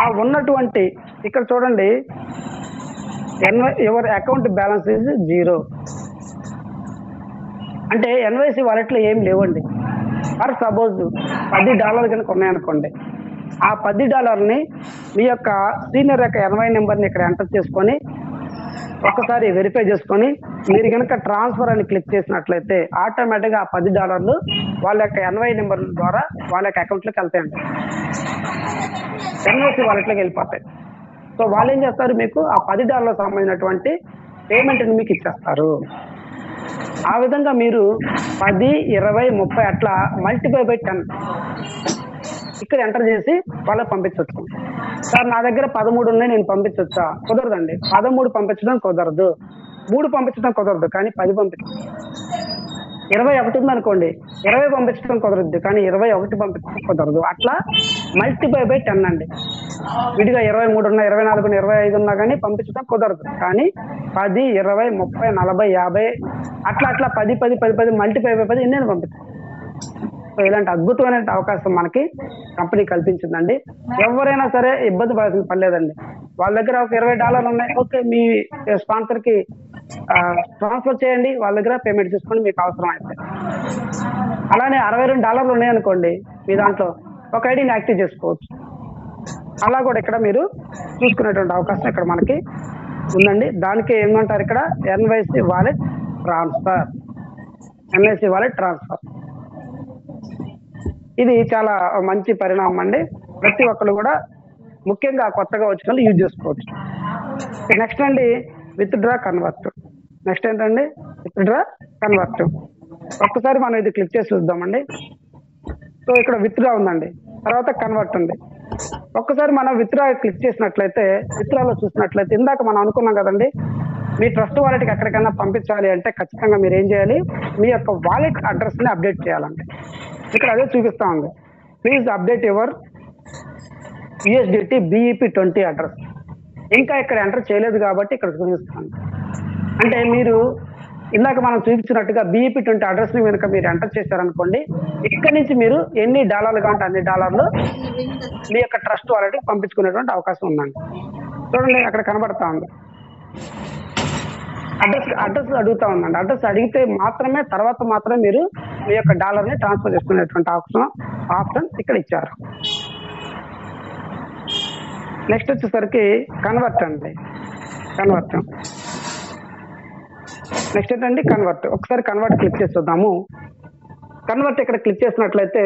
ఆ ఉన్నటువంటి ఇక్కడ చూడండి యువర్ అకౌంట్ బ్యాలెన్స్ ఈజ్ 0 అంటే ఎన్వైసి వాలెట్ లో ఏం లేవండి. ఫర్ సపోజ్ $10 కనుక ఉన్నాయనుకోండి, ఆ $10 మీ యొక్క సీనియర్ యొక్క ఎన్వై నెంబర్ని ఇక్కడ ఎంటర్ చేసుకొని ఒక్కసారి వెరిఫై చేసుకొని మీరు కనుక ట్రాన్స్ఫర్ అని క్లిక్ చేసినట్లయితే ఆటోమేటిక్గా ఆ $10 వాళ్ళ యొక్క ఎన్వై నెంబర్ ద్వారా వాళ్ళ యొక్క అకౌంట్లోకి వెళ్తాయండి, ఎన్వైసి వాలెట్లోకి వెళ్ళిపోతాయి. సో వాళ్ళు ఏం చేస్తారు, మీకు ఆ $10 సంబంధించినటువంటి పేమెంట్ని మీకు ఇచ్చేస్తారు. ఆ విధంగా మీరు 10, 20, 30 అట్లా మల్టిప్లై బై 10 ఇక్కడ ఎంటర్ చేసి వాళ్ళకి పంపించవచ్చు. సార్ నా దగ్గర 13 ఉన్నాయి, నేను పంపించవచ్చా? కుదరదండి. 13 పంపించడం కుదరదు, 3 పంపించడం కుదరదు, కానీ 10 పంపించచ్చు. 21 ఉంది అనుకోండి, 20 పంపించడం కుదరదు, కానీ 21 పంపించడం కుదరదు. అట్లా మల్టిప్లై బై 10 అండి. విడిగా 23 ఉన్నా, 24 ఉన్నా, 25 ఉన్నా కానీ పంపించడం కుదరదు. కానీ 10, 20, 30, 40, 50 అట్లా 10 మల్టిప్లై బై 10 ఎన్ని పంపించాలి. సో ఇలాంటి అద్భుతమైన అవకాశం మనకి కంపెనీ కల్పించిందండి. ఎవరైనా సరే ఇబ్బంది పడాల్సిన పని లేదండి. వాళ్ళ దగ్గర ఒక $20 ఉన్నాయి, ఓకే మీ స్పాన్సర్ కి ట్రాన్స్ఫర్ చేయండి, వాళ్ళ దగ్గర పేమెంట్ తీసుకొని మీకు అవసరం అయితే. అలానే $62 ఉన్నాయనుకోండి, మీ దాంట్లో ఒక ఐడిని యాక్టివ్ చేసుకోవచ్చు. అలా కూడా ఇక్కడ మీరు చూసుకునేటువంటి అవకాశం ఇక్కడ మనకి ఉందండి. దానికి ఏమంటారు ఇక్కడ ఎన్వైసి వాలెట్ ట్రాన్స్ఫర్. ఇది చాలా మంచి పరిణామం అండి. ప్రతి ఒక్కరు కూడా ముఖ్యంగా కొత్తగా వచ్చిన వాళ్ళు యూజ్ చేసుకోవచ్చు. నెక్స్ట్ అండి విత్డ్రా కన్వర్ట్. నెక్స్ట్ ఏంటండి? Withdraw convert. ఒక్కసారి మనం ఇది క్లిక్ చేసి చూద్దామండి. సో ఇక్కడ విత్డ్రా ఉందండి, తర్వాత కన్వర్ట్ ఉంది. ఒక్కసారి మనం విత్డ్రా క్లిక్ చేసినట్లయితే, విత్డ్రాలో చూసినట్లయితే ఇందాక మనం అనుకున్నాం కదండి, మీ ట్రస్ట్ వాలెట్కి ఎక్కడికైనా పంపించాలి అంటే ఖచ్చితంగా మీరు ఏం చేయాలి, మీ యొక్క వాలెట్ అడ్రస్ ని అప్డేట్ చేయాలండి. ఇక్కడ అదే చూపిస్తా ఉంది, please update your USDT BEP20 address. ఇంకా ఇక్కడ ఎంటర్ చేయలేదు కాబట్టి ఇక్కడ చూపిస్తాను. అంటే మీరు ఇందాక మనం చూపించినట్టుగా BEP20 అడ్రస్ ని కనుక మీరు ఎంటర్ చేశారనుకోండి, ఇక్కడ నుంచి మీరు ఎన్ని డాలర్లు కావాలంటే అన్ని డాలర్లు మీ యొక్క ట్రస్ట్ వాలెట్కి పంపించుకునేటువంటి అవకాశం ఉందండి. చూడండి అక్కడ కనబడతా ఉంది, అడ్రస్ అడుగుతా ఉందండి. అడ్రస్ అడిగితే మాత్రమే తర్వాత మాత్రమే మీరు మీ యొక్క డాలర్ ని ట్రాన్స్ఫర్ చేసుకునేటువంటి ఆప్షన్ ఇక్కడ ఇచ్చారు. నెక్స్ట్ వచ్చేసరికి కన్వర్ట్ అండి. కన్వర్ట్ నెక్స్ట్ ఏంటండి? కన్వర్ట్. ఒకసారి కన్వర్ట్ క్లిక్ చేసి చూద్దాము. కన్వర్ట్ ఇక్కడ క్లిక్ చేసినట్లయితే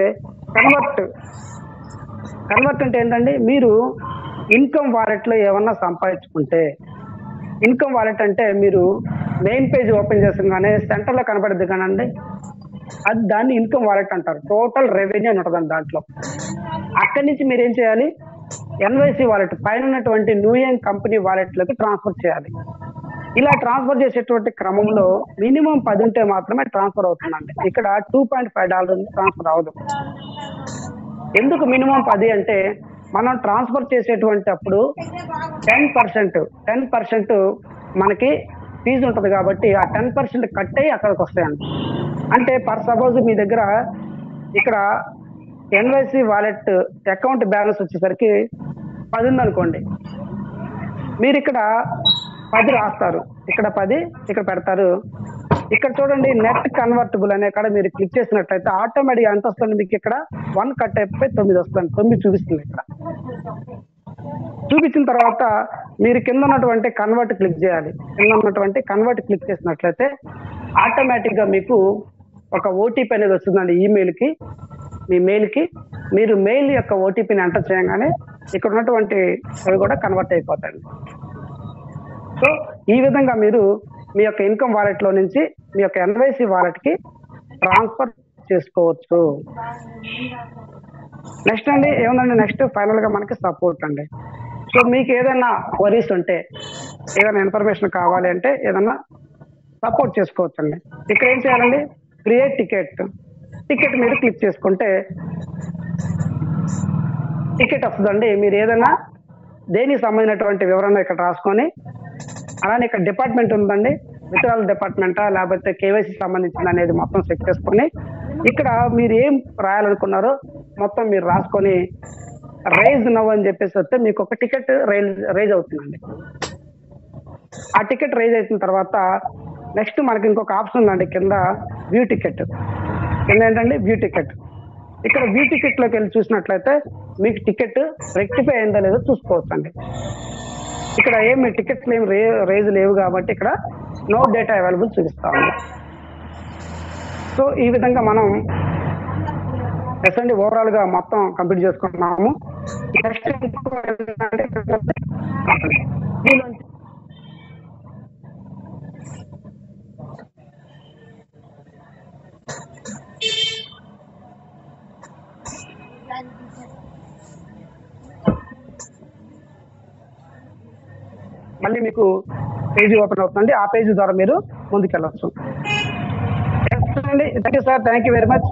కన్వర్ట్ అంటే ఏంటండి, మీరు ఇన్కమ్ వాలెట్ లో ఏమన్నా సంపాదించుకుంటే, ఇన్కమ్ వాలెట్ అంటే మీరు మెయిన్ పేజ్ ఓపెన్ చేసగానే సెంటర్ లో కనబడుద్ది కానండి, అది దాన్ని ఇన్కమ్ వాలెట్ అంటారు. టోటల్ రెవెన్యూ అని ఉంటుందండి దాంట్లో. అక్కడి నుంచి మీరు ఏం చేయాలి, NYC వాలెట్ పైన ఉన్నటువంటి న్యూయం కంపెనీ వాలెట్ లోకి ట్రాన్స్ఫర్ చేయాలి. ఇలా ట్రాన్స్ఫర్ చేసేటువంటి క్రమంలో మినిమం 10 ఉంటే మాత్రమే ట్రాన్స్ఫర్ అవుతుందండి. ఇక్కడ $2.5 ట్రాన్స్ఫర్ అవ్వదు. ఎందుకు మినిమం 10 అంటే, మనం ట్రాన్స్ఫర్ చేసేటువంటి అప్పుడు 10% మనకి ఫీజు ఉంటుంది కాబట్టి ఆ 10% కట్ అయ్యి అక్కడికి వస్తాయండి. అంటే ఫర్ సపోజ్ మీ దగ్గర ఇక్కడ NYC వాలెట్ అకౌంట్ బ్యాలెన్స్ వచ్చేసరికి 10 ఉందనుకోండి, మీరు ఇక్కడ 10 రాస్తారు, ఇక్కడ 10 ఇక్కడ పెడతారు. ఇక్కడ చూడండి నెట్ కన్వర్టబుల్ అనే కాడ మీరు క్లిక్ చేసినట్లయితే ఆటోమేటిక్ ఎంత వస్తుంది మీకు, ఇక్కడ 1 కట్ అయిపోయి 9 వస్తుంది. 9 చూపిస్తుంది. ఇక్కడ చూపించిన తర్వాత మీరు కింద ఉన్నటువంటి కన్వర్ట్ క్లిక్ చేయాలి. కింద ఉన్నటువంటి కన్వర్ట్ క్లిక్ చేసినట్లయితే ఆటోమేటిక్ గా మీకు ఒక OTP అనేది వస్తుందండి ఈమెయిల్కి. మీ మెయిల్కి మీరు మెయిల్ యొక్క OTPని ఎంటర్ చేయగానే ఇక్కడ ఉన్నటువంటి అవి కూడా కన్వర్ట్ అయిపోతాయి. సో ఈ విధంగా మీరు మీ యొక్క ఇన్కమ్ వాలెట్ లో నుంచి మీ యొక్క NYC వాలెట్ కి ట్రాన్స్ఫర్ చేసుకోవచ్చు. నెక్స్ట్ అండి ఏముందండి, నెక్స్ట్ ఫైనల్ గా మనకి సపోర్ట్ అండి. సో మీకు ఏదైనా క్వరీస్ ఉంటే, ఏదైనా ఇన్ఫర్మేషన్ కావాలి అంటే ఏదైనా సపోర్ట్ చేసుకోవచ్చు అండి. ఇక్కడ ఏం చేయాలండి, క్రియేట్ టికెట్ మీరు క్లిక్ చేసుకుంటే టికెట్ వస్తుందండి. మీరు ఏదైనా దేనికి సంబంధించినటువంటి వివరణ ఇక్కడ రాసుకొని, అలానే ఇక్కడ డిపార్ట్మెంట్ ఉందండి, విత్డ్రాల్ డిపార్ట్మెంటా లేకపోతే KYC సంబంధించింది అనేది మొత్తం చెక్ చేసుకొని, ఇక్కడ మీరు ఏం రాయాలనుకున్నారో మొత్తం మీరు రాసుకొని రైజ్ నవ్ అని చెప్పేసి వస్తే మీకు ఒక టికెట్ రైజ్ అవుతుందండి. ఆ టికెట్ రైజ్ అయిన తర్వాత నెక్స్ట్ మనకి ఇంకొక ఆప్షన్ ఉందండి కింద, వ్యూ టికెట్. కింద ఏంటండి, వ్యూ టికెట్. ఇక్కడ వ్యూ టికెట్ లోకి వెళ్ళి చూసినట్లయితే మీకు టికెట్ రెక్టిఫై అయిందో లేదో చూసుకోవచ్చు అండి. ఇక్కడ ఏమి టికెట్స్ ఏమి రైజ్ లేవు కాబట్టి ఇక్కడ నో డేటా అవైలబుల్ చూపిస్తాము. సో ఈ విధంగా మనం ఎస్ఎండి ఓవరాల్ గా మొత్తం కంప్లీట్ చేసుకుంటున్నాము. నెక్స్ట్ మళ్ళీ మీకు పేజీ ఓపెన్ అవుతుందండి. ఆ పేజీ ద్వారా మీరు ముందుకెళ్ళచ్చు. Thank you sir, thank you very much.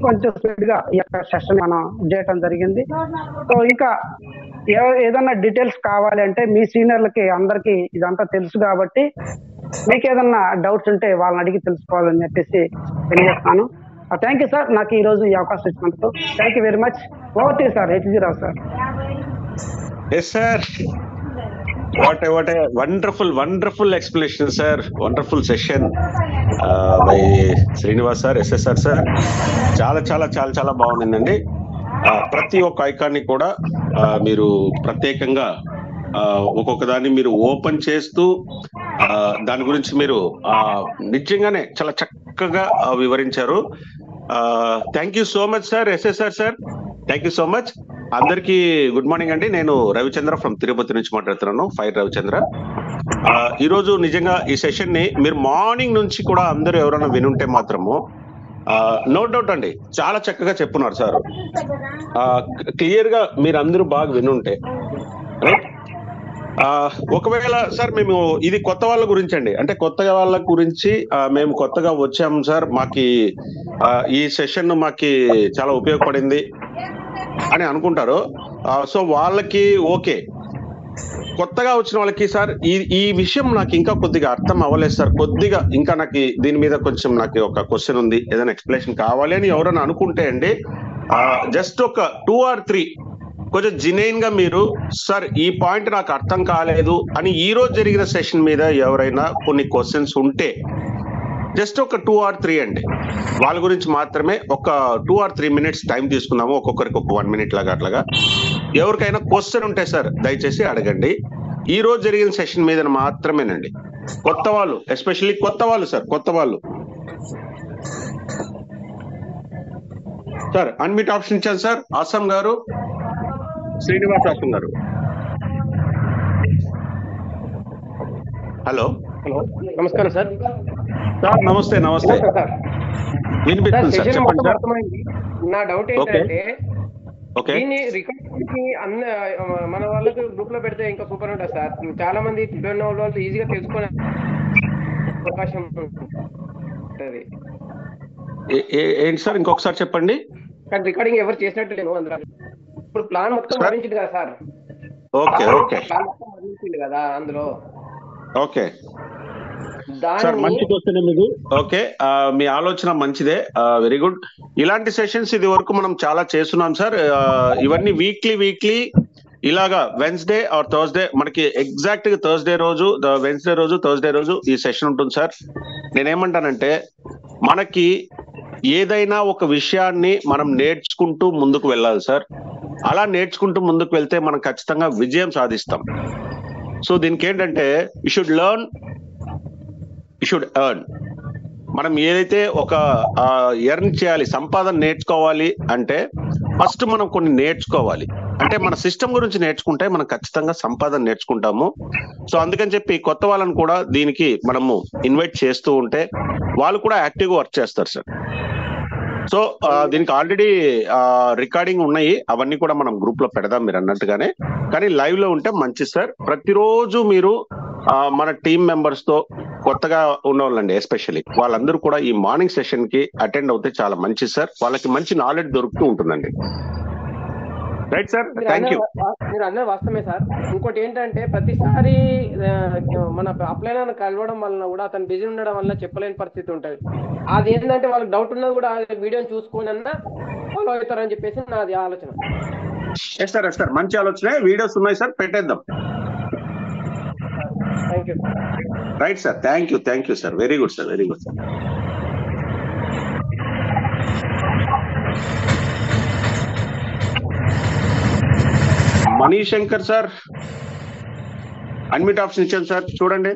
కొంచెం స్పీడ్ గా ఈ యొక్క సెషన్ మనం చేయటం జరిగింది. సో ఇంకా ఏదన్నా డీటెయిల్స్ కావాలి అంటే మీ సీనియర్లకి అందరికి ఇదంతా తెలుసు కాబట్టి మీకు ఏదన్నా డౌట్స్ ఉంటే వాళ్ళని అడిగి తెలుసుకోవాలని చెప్పేసి తెలియజేస్తాను. థ్యాంక్ యూ సార్, నాకు ఈ రోజు ఈ అవకాశం ఇచ్చినందుకు thank you very much. Over to you sir, HG Rao sir. Yes, sir. What a wonderful explanation, sir. Wonderful session by Srinivas sir, SSR sir. చాలా బాగుందండి. ప్రతి ఒక్క ఐకాన్ని కూడా మీరు ప్రత్యేకంగా ఒక్కొక్క దాన్ని మీరు ఓపెన్ చేస్తూ దాని గురించి మీరు నిజంగానే చాలా చక్కగా వివరించారు. Thank you so much sir, SSR sir. Thank you so much. అందరికీ గుడ్ మార్నింగ్ అండి. నేను రవిచంద్ర ఫ్రమ్ తిరుపతి నుంచి మాట్లాడుతున్నాను. ఫైర్ రవిచంద్ర. ఈ రోజు నిజంగా ఈ సెషన్ ని మీరు మార్నింగ్ నుంచి కూడా అందరూ ఎవరైనా వినుంటే మాత్రము నో డౌట్ అండి, చాలా చక్కగా చెప్పున్నారు సార్. క్లియర్ గా మీరు అందరూ బాగా వినుంటే రైట్. ఒకవేళ సార్ మేము ఇది కొత్త వాళ్ళ గురించి అండి, అంటే కొత్త వాళ్ళ గురించి మేము కొత్తగా వచ్చాము సార్, మాకి ఈ సెషన్ మాకి చాలా ఉపయోగపడింది అని అనుకుంటారు. సో వాళ్ళకి ఓకే. కొత్తగా వచ్చిన వాళ్ళకి సార్ ఈ విషయం నాకు ఇంకా కొద్దిగా అర్థం అవ్వలేదు సార్, కొద్దిగా ఇంకా నాకు దీని మీద కొంచెం నాకు ఒక క్వశ్చన్ ఉంది, ఏదైనా ఎక్స్ప్లెనేషన్ కావాలి అని ఎవరైనా అనుకుంటే అండి, జస్ట్ ఒక 2 or 3 కొంచెం జినైన్ గా మీరు సార్ ఈ పాయింట్ నాకు అర్థం కాలేదు అని ఈ రోజు జరిగిన సెషన్ మీద ఎవరైనా కొన్ని క్వశ్చన్స్ ఉంటే జస్ట్ ఒక 2 or 3 అండి, వాళ్ళ గురించి మాత్రమే ఒక 2 or 3 minutes టైం తీసుకుందాము. ఒక్కొక్కరికి ఒక 1 minute లాగా అట్లాగా. ఎవరికైనా క్వశ్చన్ ఉంటే సార్ దయచేసి అడగండి. ఈ రోజు జరిగిన సెషన్ మీద మాత్రమేనండి. కొత్త వాళ్ళు, ఎస్పెషల్లీ కొత్త వాళ్ళు సార్, కొత్త వాళ్ళు సార్ అన్మిట్ ఆప్షన్ ఇచ్చాను సార్. ఆసం గారు, శ్రీనివాస్ ఆసం గారు. హలో హలో, నమస్కారం సార్. సార్ నమస్తే. నమస్తే సార్, వినిపిస్తుంది సార్, చెప్పండి సార్. నా డౌట్ ఏంటంటే ఓకే దీన్ని రికార్డ్ మన వాళ్ళకి గ్రూప్ లో పెడితే ఇంకా సూపర్ ఉంటుంది సార్. చాలా మంది తెలియని వాళ్ళు ఈజీగా తెలుసుకునే అవకాశం ఉంటుంది. ఏంటి సార్, ఇంకొకసారి చెప్పండి. కానీ రికార్డింగ్ ఎవరు చేసినట్టు లేదు అందులో. ఇప్పుడు ప్లాన్ మొత్తం మరించింది కదా సార్. ఓకే ఓకే ప్లాన్ మొత్తం మరించింది కదా అందులో. ఓకే సార్, మంచి క్వశ్చన్ మీది. ఓకే, మీ ఆలోచన మంచిదే, వెరీ గుడ్. ఇలాంటి సెషన్స్ ఇది వరకు మనం చాలా చేస్తున్నాం సార్. ఇవన్నీ వీక్లీ ఇలాగా వెన్స్డే ఆర్ థర్స్డే, మనకి ఎగ్జాక్ట్ గా థర్స్డే రోజు ఈ సెషన్ ఉంటుంది సార్. నేనేమంటానంటే, మనకి ఏదైనా ఒక విషయాన్ని మనం నేర్చుకుంటూ ముందుకు వెళ్ళాలి సార్. అలా నేర్చుకుంటూ ముందుకు వెళ్తే మనం ఖచ్చితంగా విజయం సాధిస్తాం. సో దీనికి ఏంటంటే, యూ షుడ్ ఎర్న్. మనం ఏదైతే ఒక ఎర్న్ చేయాలి, సంపాదన నేర్చుకోవాలి అంటే ఫస్ట్ మనం కొన్ని నేర్చుకోవాలి. అంటే మన సిస్టమ్ గురించి నేర్చుకుంటే మనం ఖచ్చితంగా సంపాదన నేర్చుకుంటాము. సో అందుకని చెప్పి కొత్త వాళ్ళని కూడా దీనికి మనము ఇన్వైట్ చేస్తూ ఉంటే వాళ్ళు కూడా యాక్టివ్గా వర్క్ చేస్తారు సార్. సో దీనికి ఆల్రెడీ రికార్డింగ్ ఉన్నాయి, అవన్నీ కూడా మనం గ్రూప్ లో పెడదాం మీరు అన్నట్టుగానే. కానీ లైవ్ లో ఉంటే మంచిది సార్. ప్రతిరోజు మీరు మన టీం మెంబర్స్ తో, కొత్తగా ఉన్న వాళ్ళండి ఎస్పెషల్లీ, వాళ్ళందరూ కూడా ఈ మార్నింగ్ సెషన్ కి అటెండ్ అవుతే చాలా మంచిది సార్. వాళ్ళకి మంచి నాలెడ్జ్ దొరుకుతూ ఉంటుందండి. Right sir, thank you. మీరు అన్నది వాస్తవమే సార్. ఇంకోటి ఏంటంటే, ప్రతిసారి మన అప్లైన్ కలవడం వలన కూడా అతను బిజీ ఉండడం వల్ల చెప్పలేని పరిస్థితి ఉంటుంది. అది ఏంటంటే వాళ్ళకి డౌట్ ఉన్నది కూడా వీడియోని చూసుకొని అన్నా ఫాలో అవుతారని చెప్పేసి నాది ఆలోచన. ఎస్ సార్, మంచి ఆలోచన. వీడియోస్ ఉన్నాయి సార్, పెట్టేద్దాం. Thank you. Right sir, thank you sir. Very good sir, very good sir. Manishankar sir, అన్మిట్ ఆప్షన్ ఇచ్చాను సార్, చూడండి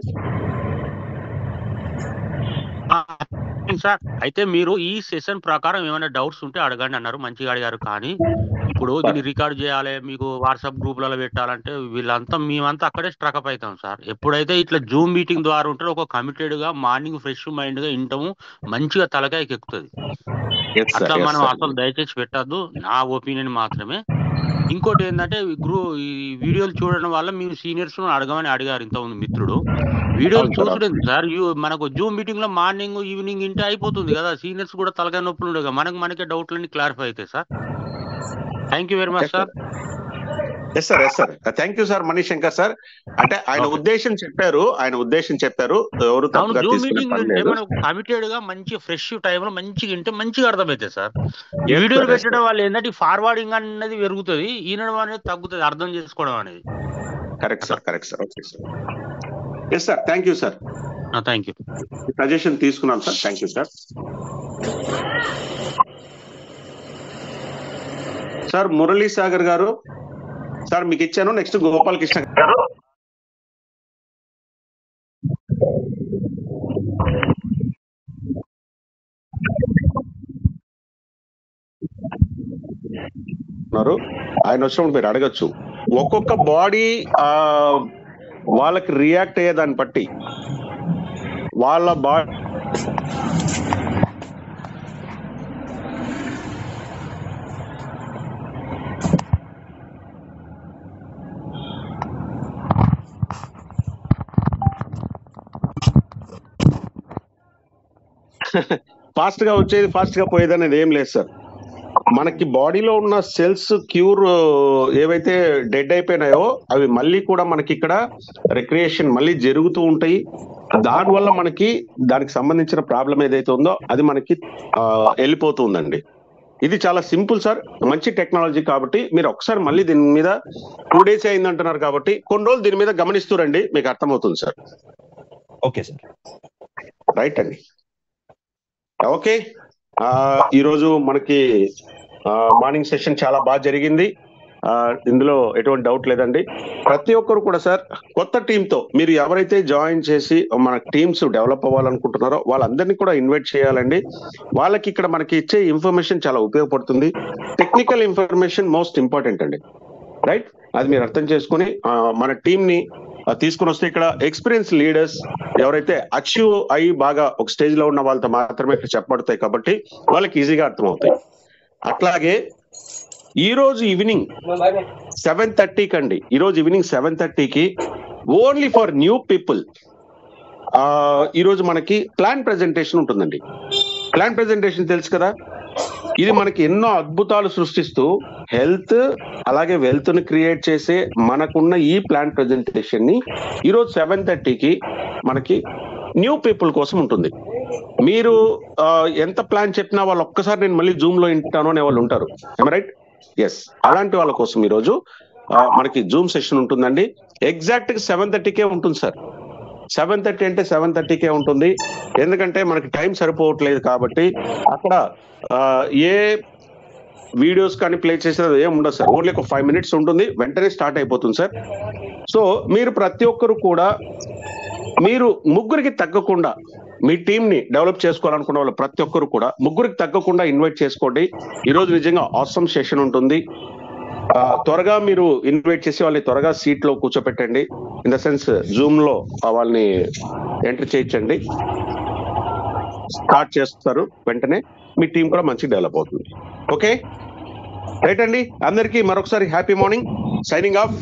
సార్. అయితే మీరు ఈ సెషన్ ప్రకారం ఏమైనా డౌట్స్ ఉంటే అడగండి అన్నారు, మంచిగా అడిగారు. కానీ ఇప్పుడు దీన్ని రికార్డ్ చేయాలి, మీకు వాట్సాప్ గ్రూప్లలో పెట్టాలంటే మేమంతా అక్కడే స్ట్రక్అప్ అవుతాం సార్. ఎప్పుడైతే ఇట్లా జూమ్ మీటింగ్ ద్వారా ఉంటే ఒక కమిటెడ్ గా మార్నింగ్ ఫ్రెష్ మైండ్ గా వింటాము, మంచిగా తలకాయకి ఎక్కుతుంది. అట్లా మనం అసలు దయచేసి పెట్టద్దు, నా ఒపీనియన్ మాత్రమే. ఇంకోటి ఏంటంటే, ఈ వీడియోలు చూడడం వల్ల మీరు సీనియర్స్ అడగమని అడిగారు ఇంతకుముందు మిత్రుడు. వీడియోలు చూసుడు సార్, మనకు జూమ్ మీటింగ్ లో మార్నింగ్ ఈవినింగ్ ఇంటే అయిపోతుంది కదా, సీనియర్స్ కూడా తలకాయ నొప్పులు ఉండగా మనకే డౌట్లన్నీ క్లారిఫై అవుతాయి sir. Thank you very much sir. Yes sir, thank you sir Manishankar sir. అంటే ఆయన ఉద్దేశం చెప్పారు, ఎవరు తప్పుగా తీసుకునే పని లేదు. కమిటెడ్ గా మంచి ఫ్రెష్ టైమ్ లో మంచిగా వింటే మంచిగా అర్థమవుతుంది సార్. వీడియోలు పెట్టడం వల్ల ఏంటంటే ఫార్వర్డింగ్ అనేది పెరుగుతుంది, ఈనడం అనేది తగ్గుతుంది, అర్థం చేసుకోవడం అనేది. Correct sir. Okay sir. Yes sir, thank you sir. Thank you. Suggestion తీసుకున్నాం sir, thank you sir. Sir Murali Sagar garu sir మీకు ఇచ్చాను. నెక్స్ట్ గోపాలకృష్ణ గారు. ఉన్నారు, ఆయన వచ్చినప్పుడు మీరు అడగచ్చు. ఒక్కొక్క బాడీ వాళ్ళకి రియాక్ట్ అయ్యే దాన్ని బట్టి వాళ్ళ బాడీ ఫాస్ట్ గా వచ్చేది ఫాస్ట్ గా పోయేది అనేది ఏం లేదు సార్. మనకి బాడీలో ఉన్న సెల్స్ క్యూర్ ఏవైతే డెడ్ అయిపోయినాయో అవి మళ్ళీ కూడా మనకి ఇక్కడ రిక్రియేషన్ మళ్ళీ జరుగుతూ ఉంటాయి. దానివల్ల మనకి దానికి సంబంధించిన ప్రాబ్లం ఏదైతే ఉందో అది మనకి వెళ్ళిపోతూ ఉందండి. ఇది చాలా సింపుల్ సార్, మంచి టెక్నాలజీ. కాబట్టి మీరు ఒకసారి మళ్ళీ దీని మీద 2 days అయింది అంటున్నారు కాబట్టి కొన్ని రోజులు దీని మీద గమనిస్తూ రండి, మీకు అర్థమవుతుంది సార్. ఓకే సార్, రైట్ అండి. ఓకే, ఈరోజు మనకి మార్నింగ్ సెషన్ చాలా బాగా జరిగింది, ఇందులో ఎటువంటి డౌట్ లేదండి. ప్రతి ఒక్కరు కూడా సార్ కొత్త టీంతో మీరు ఎవరైతే జాయిన్ చేసి మన టీమ్స్ డెవలప్ అవ్వాలనుకుంటున్నారో వాళ్ళందరినీ కూడా ఇన్వైట్ చేయాలండి. వాళ్ళకి ఇక్కడ మనకి ఇచ్చే ఇన్ఫర్మేషన్ చాలా ఉపయోగపడుతుంది. టెక్నికల్ ఇన్ఫర్మేషన్ మోస్ట్ ఇంపార్టెంట్ అండి, రైట్? అది మీరు అర్థం చేసుకుని మన టీమ్ ని తీసుకుని వస్తే ఇక్కడ ఎక్స్పీరియన్స్ లీడర్స్ ఎవరైతే అచీవ్ అయ్యి బాగా ఒక స్టేజ్ లో ఉన్న వాళ్ళతో మాత్రమే ఇక్కడ చెప్పబడతాయి కాబట్టి వాళ్ళకి ఈజీగా అర్థమవుతాయి. అట్లాగే ఈ రోజు ఈవినింగ్ 7:30కి అండి, ఈ రోజు ఈవినింగ్ 7:30కి ఓన్లీ ఫర్ న్యూ పీపుల్ ఈ రోజు మనకి ప్లాన్ ప్రెజెంటేషన్ ఉంటుందండి. ప్లాన్ ప్రెజెంటేషన్ తెలుసు కదా, ఇది మనకి ఎన్నో అద్భుతాలు సృష్టిస్తూ హెల్త్ అలాగే వెల్త్ ని క్రియేట్ చేసే మనకున్న ఈ ప్లాన్ ప్రెజెంటేషన్ ని ఈరోజు 7:30కి మనకి న్యూ పీపుల్ కోసం ఉంటుంది. మీరు ఎంత ప్లాన్ చెప్పినా వాళ్ళు ఒక్కసారి నేను మళ్ళీ జూమ్ లో వింటాను అనే వాళ్ళు ఉంటారు, రైట్? ఎస్, అలాంటి వాళ్ళ కోసం ఈరోజు మనకి జూమ్ సెషన్ ఉంటుందండి. ఎగ్జాక్ట్ గా 7:30కే ఉంటుంది సార్. 7:30 అంటే 7:30కే ఉంటుంది, ఎందుకంటే మనకి టైం సరిపోవట్లేదు కాబట్టి అక్కడ ఏ వీడియోస్ కానీ ప్లే చేసేది ఏం ఉండదు సార్. ఓన్లీ ఒక 5 minutes ఉంటుంది, వెంటనే స్టార్ట్ అయిపోతుంది సార్. సో మీరు ప్రతి ఒక్కరు కూడా మీరు ముగ్గురికి తగ్గకుండా మీ టీం ని డెవలప్ చేసుకోవాలనుకున్న వాళ్ళు ప్రతి ఒక్కరు కూడా ముగ్గురికి తగ్గకుండా ఇన్వైట్ చేసుకోండి. ఈరోజు నిజంగా ఆసమ్ సెషన్ ఉంటుంది. త్వరగా మీరు ఇన్వైట్ చేసి వాళ్ళని త్వరగా సీట్ లో కూర్చోపెట్టండి. ఇన్ ద సెన్స్ జూమ్ లో వాళ్ళని ఎంటర్ చేయించండి. స్టార్ట్ చేస్తారు వెంటనే, మీ టీం కూడా మంచి డెవలప్ అవుతుంది. ఓకే, రైట్ అండి. అందరికీ మరొకసారి happy morning. Signing off.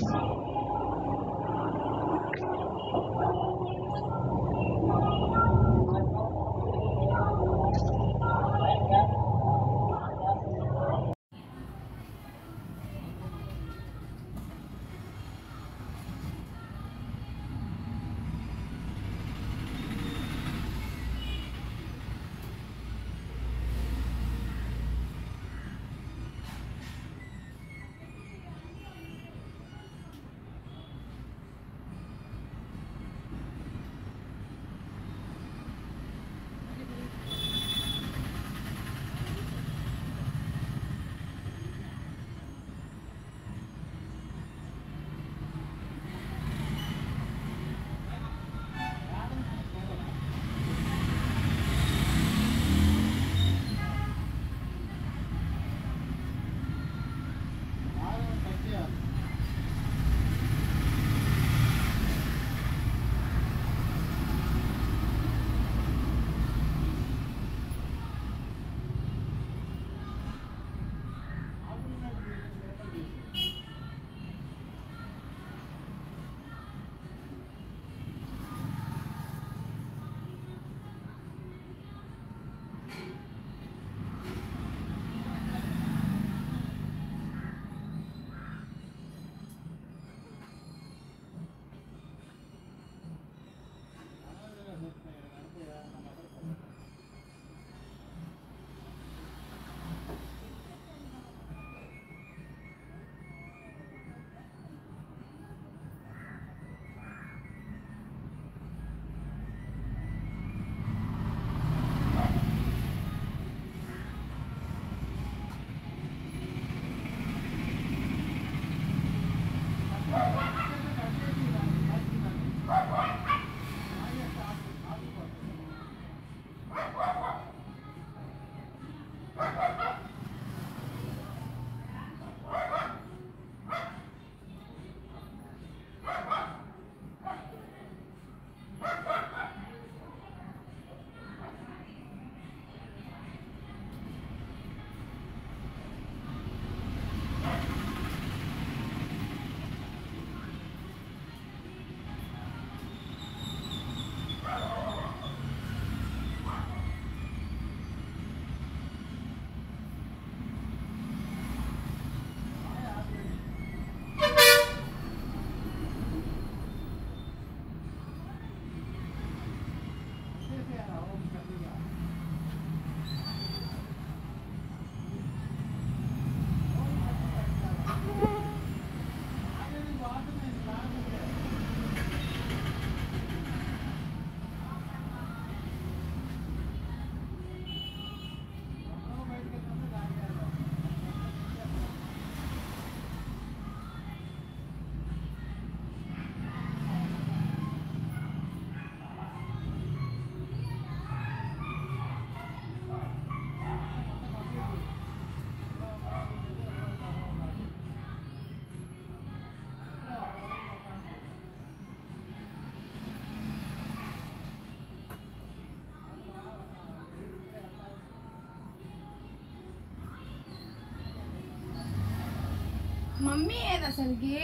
Mummy ఏది అసలుకి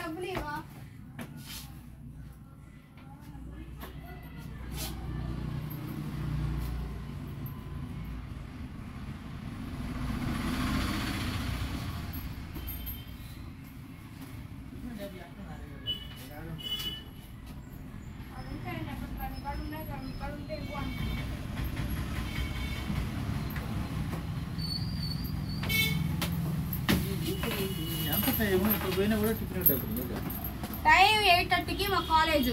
డబ్బులు ఇవ్వ టైం 8:30కి మా కాలేజ్